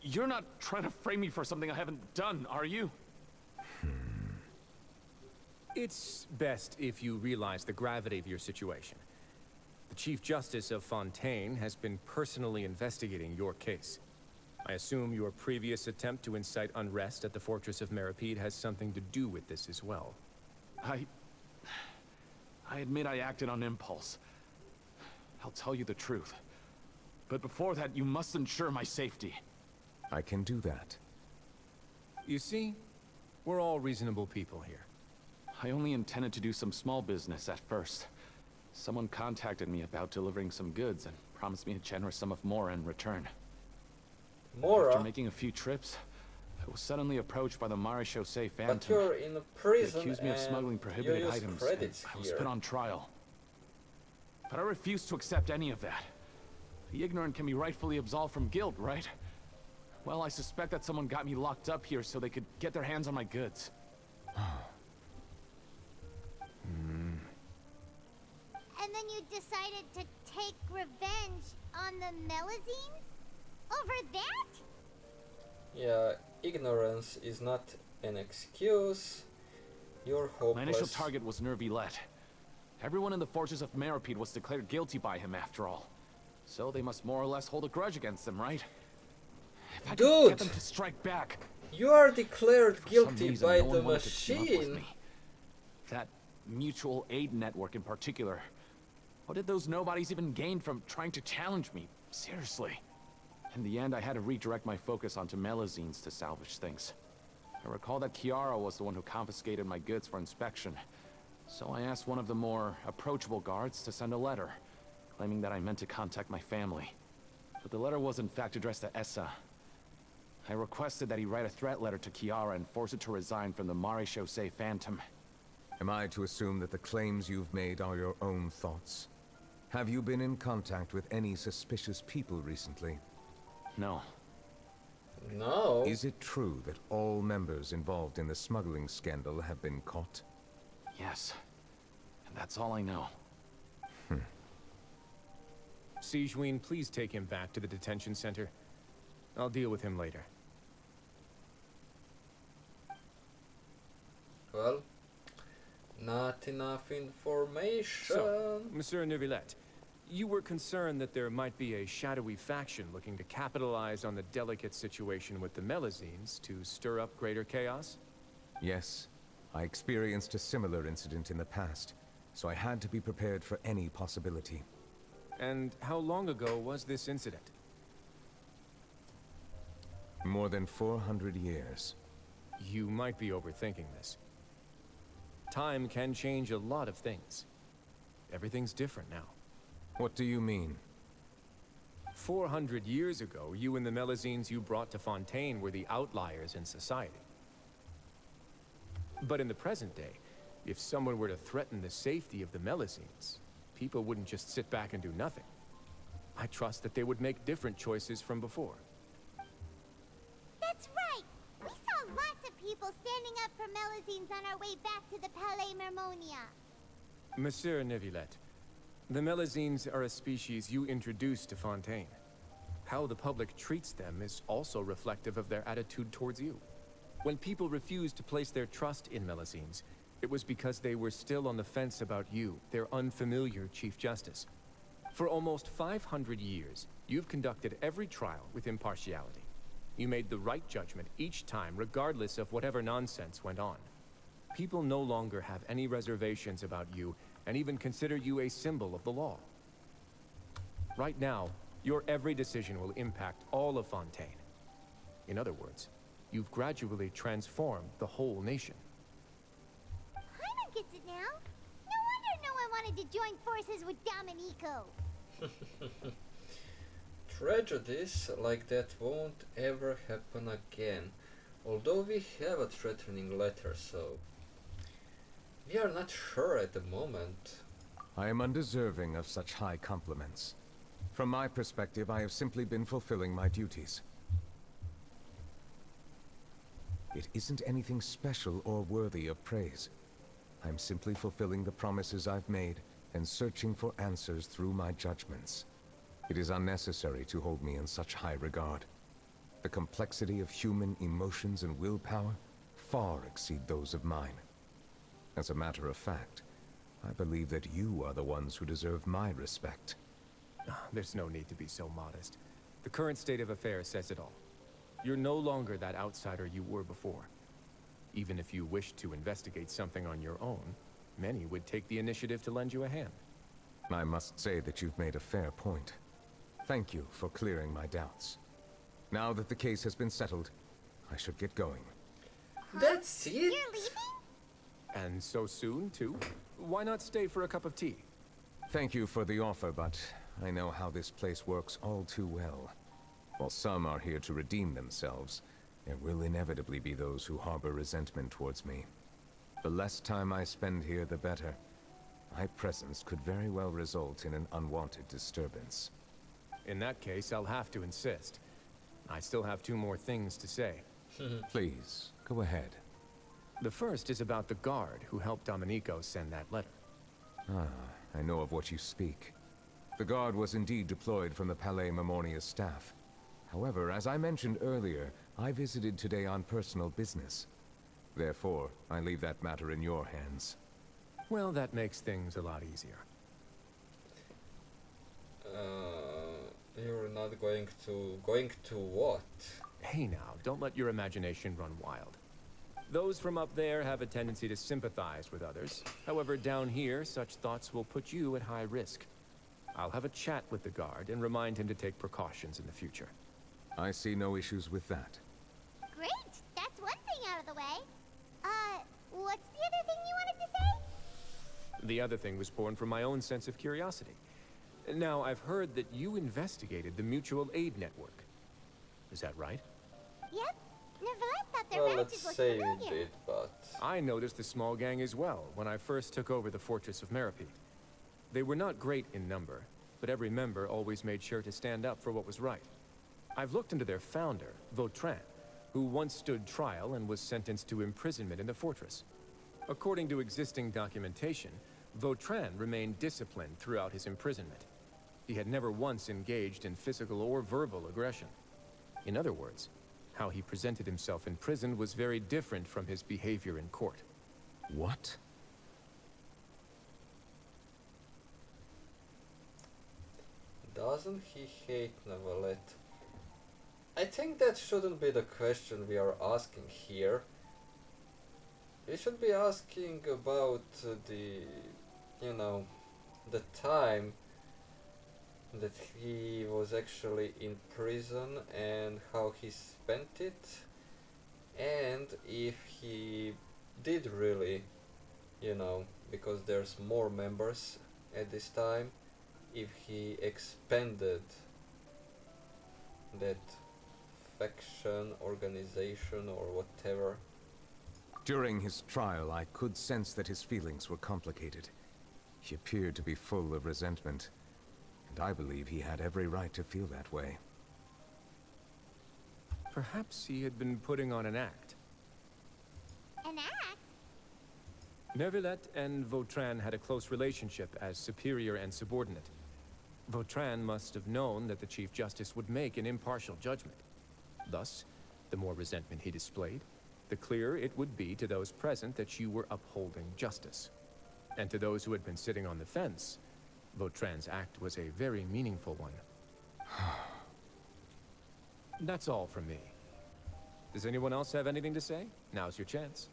You're not trying to frame me for something I haven't done, are you? It's best if you realize the gravity of your situation. The Chief Justice of Fontaine has been personally investigating your case. I assume your previous attempt to incite unrest at the Fortress of Meripede has something to do with this as well. I admit I acted on impulse. I'll tell you the truth. But before that, you must ensure my safety. I can do that. You see, we're all reasonable people here. I only intended to do some small business at first. Someone contacted me about delivering some goods and promised me a generous sum of Mora in return. Mora? After making a few trips, I was suddenly approached by the Maréchaussée Phantom. But you're in a prison. They accused me of smuggling prohibited items, and I was put on trial. But I refused to accept any of that. The ignorant can be rightfully absolved from guilt, right? Well, I suspect that someone got me locked up here so they could get their hands on my goods. And then you decided to take revenge on the Melusines? Over that? Yeah, ignorance is not an excuse. You're hopeless. My initial target was Neuvillette. Everyone in the Fortress of Meripede was declared guilty by him after all. So they must more or less hold a grudge against him, right? If I could get them to strike back. You are declared guilty reason, by no the one wanted to team up with machine. me. That mutual aid network in particular. What did those nobodies even gain from trying to challenge me? Seriously. In the end, I had to redirect my focus onto Melusines to salvage things. I recall that Chiara was the one who confiscated my goods for inspection. So I asked one of the more approachable guards to send a letter, claiming that I meant to contact my family. But the letter was in fact addressed to Essa. I requested that he write a threat letter to Chiara and force it to resign from the Maréchaussée Phantom. Am I to assume that the claims you've made are your own thoughts? Have you been in contact with any suspicious people recently? No. No. Is it true that all members involved in the smuggling scandal have been caught? Yes. And that's all I know. Sigewinne, please take him back to the detention center. I'll deal with him later. Well, not enough information. So, Monsieur Neuvillette, you were concerned that there might be a shadowy faction looking to capitalize on the delicate situation with the Melusines to stir up greater chaos? Yes. I experienced a similar incident in the past, so I had to be prepared for any possibility. And how long ago was this incident? More than 400 years. You might be overthinking this. Time can change a lot of things. Everything's different now. What do you mean? 400 years ago, you and the Melazines you brought to Fontaine were the outliers in society. But in the present day, if someone were to threaten the safety of the Melazines, people wouldn't just sit back and do nothing. I trust that they would make different choices from before. That's right! We saw lots of people standing up for Melazines on our way back to the Palais Mermonia. Monsieur Neuvillette, the Melazines are a species you introduced to Fontaine. How the public treats them is also reflective of their attitude towards you. When people refused to place their trust in Melazines, it was because they were still on the fence about you, their unfamiliar Chief Justice. For almost 500 years, you've conducted every trial with impartiality. You made the right judgment each time, regardless of whatever nonsense went on. People no longer have any reservations about you, and even consider you a symbol of the law. Right now, your every decision will impact all of Fontaine. In other words, you've gradually transformed the whole nation. Paimon gets it now. No wonder no one wanted to join forces with Domenico. Tragedies like that won't ever happen again. Although we have a threatening letter, so we are not sure at the moment. I am undeserving of such high compliments. From my perspective, I have simply been fulfilling my duties. It isn't anything special or worthy of praise. I'm simply fulfilling the promises I've made and searching for answers through my judgments. It is unnecessary to hold me in such high regard. The complexity of human emotions and willpower far exceed those of mine. As a matter of fact, I believe that you are the ones who deserve my respect. There's no need to be so modest. The current state of affairs says it all. You're no longer that outsider you were before. Even if you wished to investigate something on your own, many would take the initiative to lend you a hand. I must say that you've made a fair point. Thank you for clearing my doubts. Now that the case has been settled, I should get going. That's it? You're leaving? And so soon, too? Why not stay for a cup of tea? Thank you for the offer, but I know how this place works all too well. While some are here to redeem themselves, there will inevitably be those who harbor resentment towards me. The less time I spend here, the better. My presence could very well result in an unwanted disturbance. In that case, I'll have to insist. I still have 2 more things to say. Please, go ahead. The first is about the guard who helped Domenico send that letter. I know of what you speak. The guard was indeed deployed from the Palais Mermonia's staff. However, as I mentioned earlier, I visited today on personal business. Therefore, I leave that matter in your hands. Well, that makes things a lot easier. You're not going to... Going to what? Hey now, don't let your imagination run wild. Those from up there have a tendency to sympathize with others. However, down here, such thoughts will put you at high risk. I'll have a chat with the guard and remind him to take precautions in the future. I see no issues with that. Great! That's one thing out of the way. What's the other thing you wanted to say? The other thing was born from my own sense of curiosity. Now, I've heard that you investigated the mutual aid network. Is that right? Yep. Neuvillette thought their Well, badges let's looked say we familiar. did, but... I noticed the small gang as well when I first took over the Fortress of Meripede. They were not great in number, but every member always made sure to stand up for what was right. I've looked into their founder, Vautrin, who once stood trial and was sentenced to imprisonment in the fortress. According to existing documentation, Vautrin remained disciplined throughout his imprisonment. He had never once engaged in physical or verbal aggression. In other words, how he presented himself in prison was very different from his behavior in court. What? Doesn't he hate Neuvillette? I think that shouldn't be the question we are asking here. We should be asking about the time that he was actually in prison and how he spent it, and if he did really, because there's more members at this time if he expanded that faction, organization, or whatever. During his trial, I could sense that his feelings were complicated. He appeared to be full of resentment, and I believe he had every right to feel that way. Perhaps he had been putting on an act. An act? Neuvillette and Vautrin had a close relationship as superior and subordinate. Vautrin must have known that the Chief Justice would make an impartial judgment. Thus, the more resentment he displayed, the clearer it would be to those present that you were upholding justice. And to those who had been sitting on the fence, Vautrin's act was a very meaningful one. That's all from me. Does anyone else have anything to say? Now's your chance.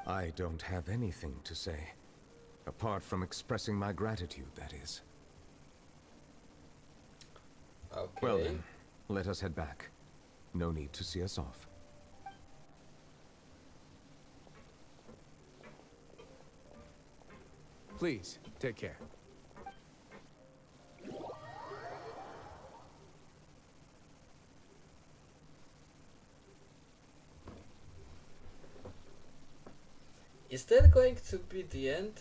I don't have anything to say. Apart from expressing my gratitude, that is. Okay. Well then, let us head back. No need to see us off. Please, take care. Is that going to be the end?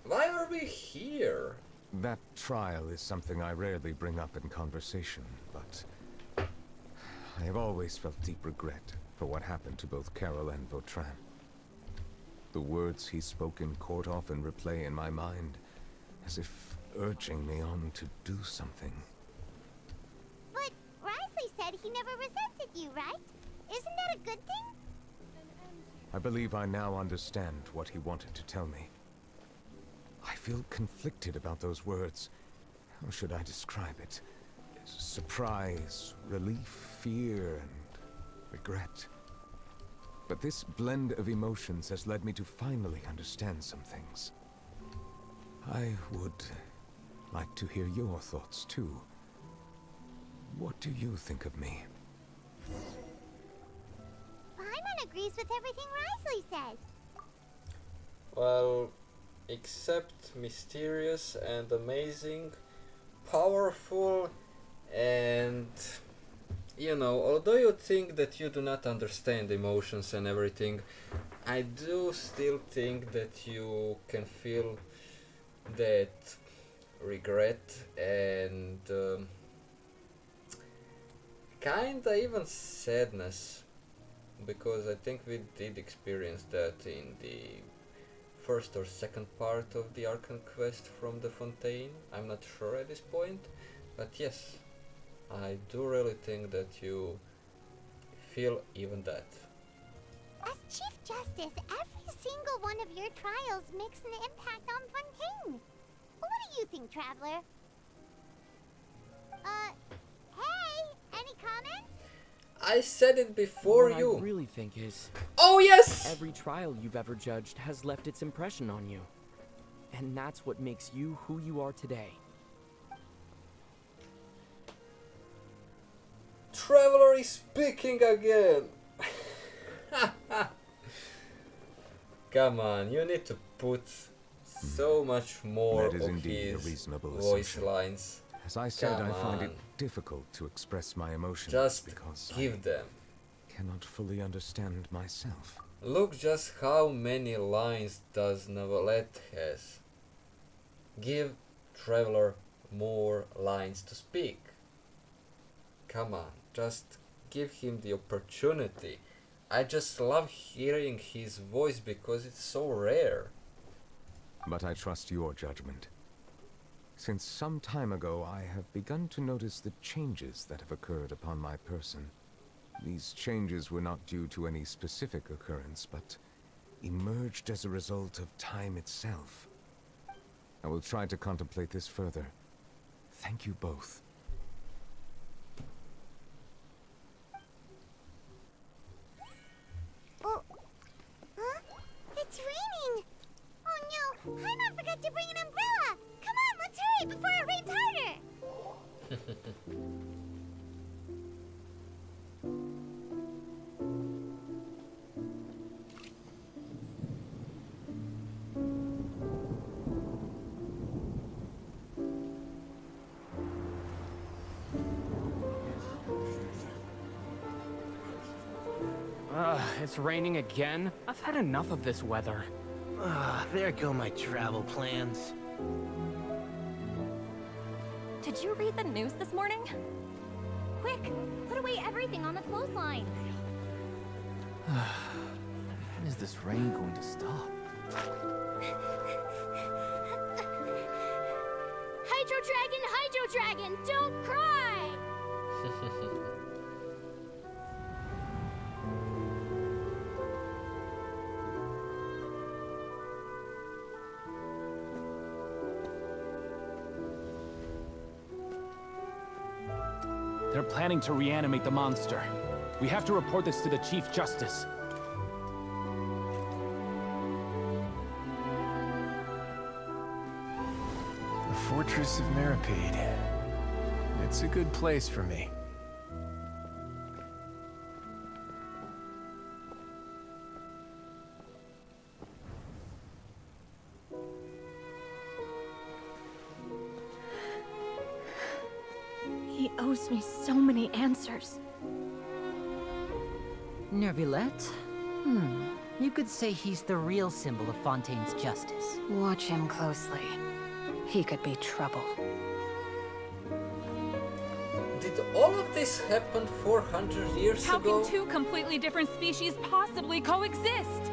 Why are we here? That trial is something I rarely bring up in conversation, but I have always felt deep regret for what happened to both Carol and Vautrin. The words he spoke in court often replay in my mind, as if urging me on to do something. But Risley said he never resented you, right? Isn't that a good thing? I believe I now understand what he wanted to tell me. I feel conflicted about those words. How should I describe it? Surprise, relief, fear, and regret. But this blend of emotions has led me to finally understand some things. I would like to hear your thoughts, too. What do you think of me? Paimon agrees with everything Risley said. Well, except mysterious and amazing, powerful, and you know, although you think that you do not understand emotions and everything, I do still think that you can feel that regret and kinda even sadness, because I think we did experience that in the first or second part of the Archon quest from the Fontaine. I'm not sure at this point, but yes, I do really think that you feel even that. As Chief Justice, every single one of your trials makes an impact on Fontaine. What do you think, Traveler? Hey, any comments? I said it before what you. I really think is... Oh yes! Every trial you've ever judged has left its impression on you. And that's what makes you who you are today. Traveler is speaking again! Come on, you need to put so much more That is of indeed a his reasonable voice assumption. lines. As I said, Come I find it on. difficult to express my emotions Just because give I them. cannot fully understand myself. Look just how many lines does Neuvillette has. Give Traveler more lines to speak. Come on, just give him the opportunity. I just love hearing his voice because it's so rare. But I trust your judgment. Since some time ago, I have begun to notice the changes that have occurred upon my person. These changes were not due to any specific occurrence, but emerged as a result of time itself. I will try to contemplate this further. Thank you both. Oh, huh? It's raining! Oh no, Paimon forgot to bring an umbrella! Come on, let's hurry before it rains harder! It's raining again? I've had enough of this weather. There go my travel plans. Did you read the news this morning? Quick, put away everything on the clothesline. When is this rain going to stop? Hydro Dragon, don't cry! They're planning to reanimate the monster. We have to report this to the Chief Justice. The Fortress of Mirapede. It's a good place for me. He owes me so many answers. Neuvillette? You could say he's the real symbol of Fontaine's justice. Watch him closely. He could be trouble. Did all of this happen 400 years How ago? can two completely different species possibly coexist?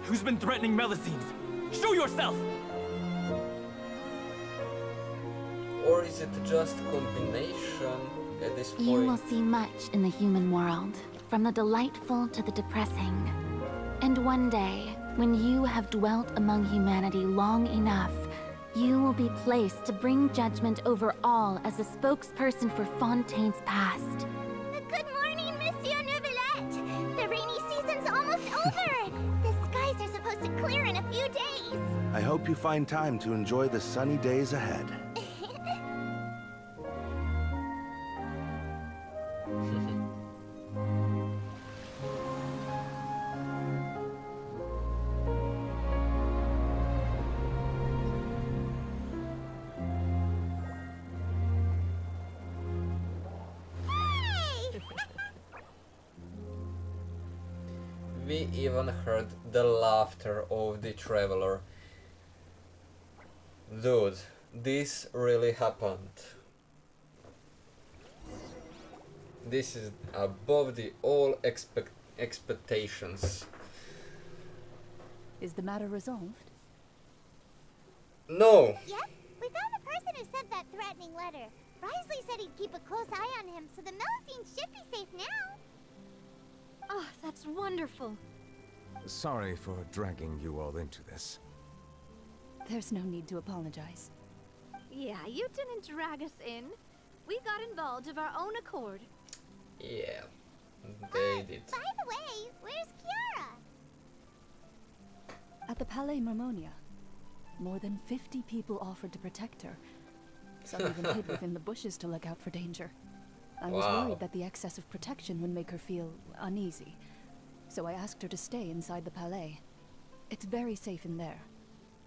Who's been threatening Melusines? Show yourself! Or is it just combination at this point? You will see much in the human world, from the delightful to the depressing. And one day, when you have dwelt among humanity long enough, you will be placed to bring judgment over all as a spokesperson for Fontaine's past. Good morning, Monsieur Neuvillette! The rainy season's almost over! The skies are supposed to clear in a few days! I hope you find time to enjoy the sunny days ahead. We even heard the laughter of the traveler. Dude, this really happened. This is above the all expectations. Is the matter resolved? No! Yep, we found the person who sent that threatening letter. Risley said he'd keep a close eye on him, so the Melusines should be safe now. Oh, that's wonderful. Sorry for dragging you all into this. There's no need to apologize. Yeah, you didn't drag us in. We got involved of our own accord. Yeah, they did. By the way, where's Kiara? At the Palais Marmonia, more than 50 people offered to protect her. Some even hid within the bushes to look out for danger. I was worried that the excess of protection would make her feel uneasy. So I asked her to stay inside the Palais. It's very safe in there.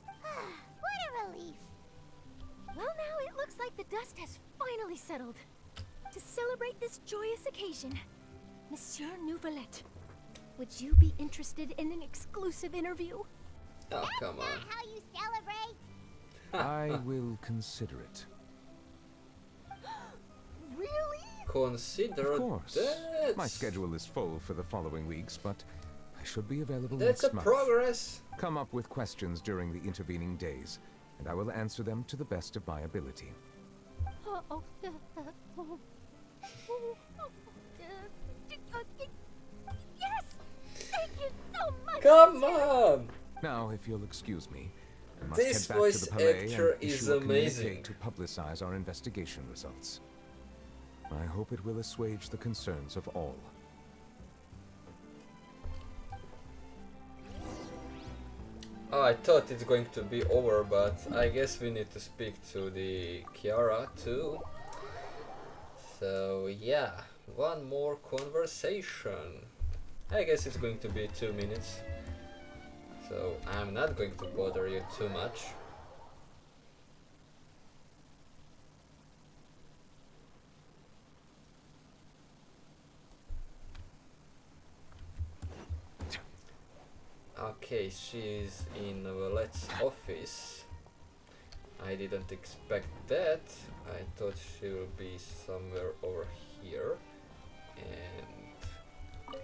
What a relief. Well, now it looks like the dust has finally settled. To celebrate this joyous occasion, Monsieur Neuvillette, would you be interested in an exclusive interview? Oh, come on. How you celebrate? I will consider it. Really? Consider Of course. that. My schedule is full for the following weeks, but I should be available That's next a month. progress. Come up with questions during the intervening days, and I will answer them to the best of my ability. Yes! Thank you so much! Come on! Now, if you'll excuse me, I must This head back voice to the Palais actor and is issue a amazing. communique to publicize our investigation results. I hope it will assuage the concerns of all. Oh, I thought it's going to be over, but I guess we need to speak to the Kiara too. So yeah, one more conversation. I guess it's going to be 2 minutes. So I'm not going to bother you too much. Okay, she's in Neuvillette's office. I didn't expect that. I thought she will be somewhere over here. And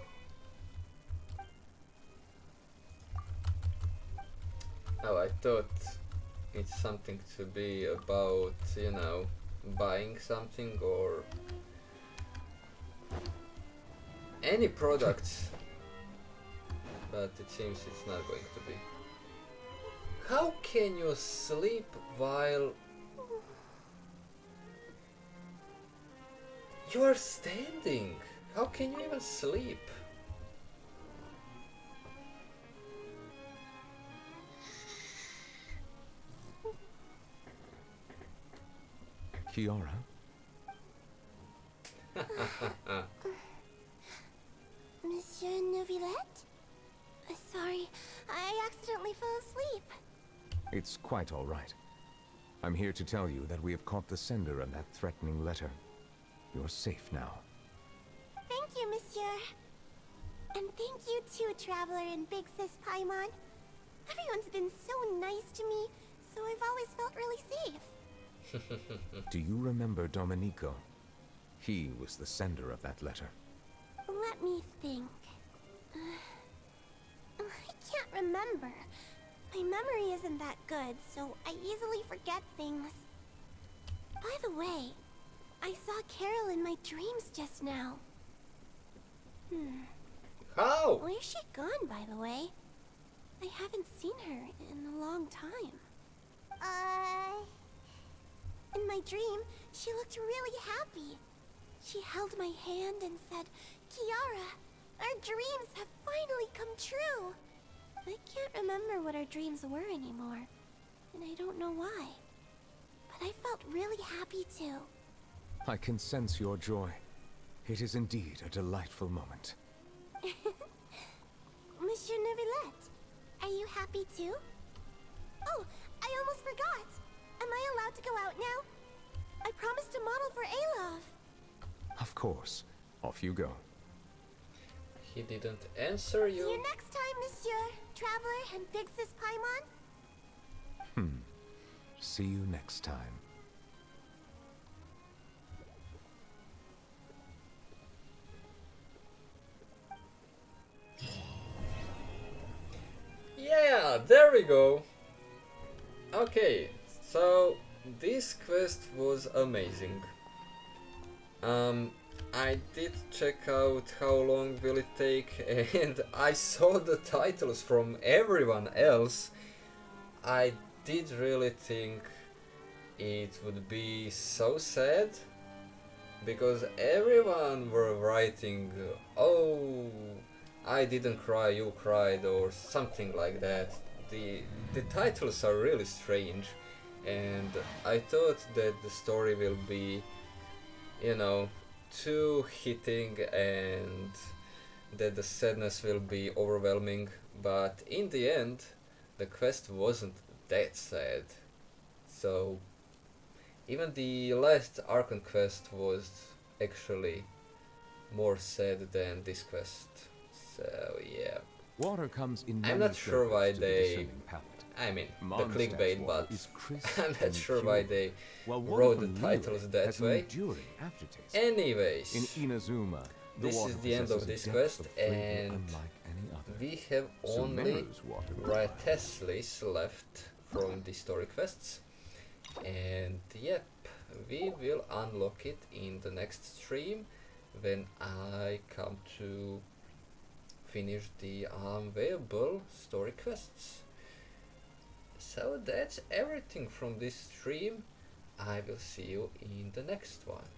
oh, I thought it's something to be about, you know, buying something or any products, but it seems it's not going to be. How can you sleep while you are standing? How can you even sleep? Kiara? Monsieur Neuvillette? Sorry, I accidentally fell asleep. It's quite all right. I'm here to tell you that we have caught the sender of that threatening letter. You're safe now. Thank you, Monsieur. And thank you too, Traveler and Big Sis Paimon. Everyone's been so nice to me, so I've always felt really safe. Do you remember Domenico? He was the sender of that letter. Let me think. I can't remember. My memory isn't that good, so I easily forget things. By the way, I saw Carol in my dreams just now. How? Where's she gone, by the way? I haven't seen her in a long time. In my dream, she looked really happy. She held my hand and said, "Kiara, our dreams have finally come true." I can't remember what our dreams were anymore, and I don't know why. But I felt really happy too. I can sense your joy. It is indeed a delightful moment. Monsieur Neuvillette, are you happy too? Oh, I almost forgot. Am I allowed to go out now? I promised to model for Alov. Of course. Off you go. He didn't answer you. See you next time, Monsieur, Traveler and Big Sis Paimon. See you next time. Yeah, there we go. Okay, so this quest was amazing. I did check out how long will it take, and I saw the titles from everyone else. I did really think it would be so sad, because everyone were writing, "Oh, I didn't cry, you cried," or something like that. The titles are really strange, and I thought that the story will be, you know, too hitting and that the sadness will be overwhelming, but in the end the quest wasn't that sad. So even the last Archon quest was actually more sad than this quest. So yeah, Water comes in I'm not sure why they, I mean, the clickbait, but I'm not sure why they wrote the titles that way. Anyways, in Inazuma, this is the end of this quest, and we have only Ratteslis left from the story quests, and yep, we will unlock it in the next stream when I come to finish the unavailable story quests. So that's everything from this stream. I will see you in the next one.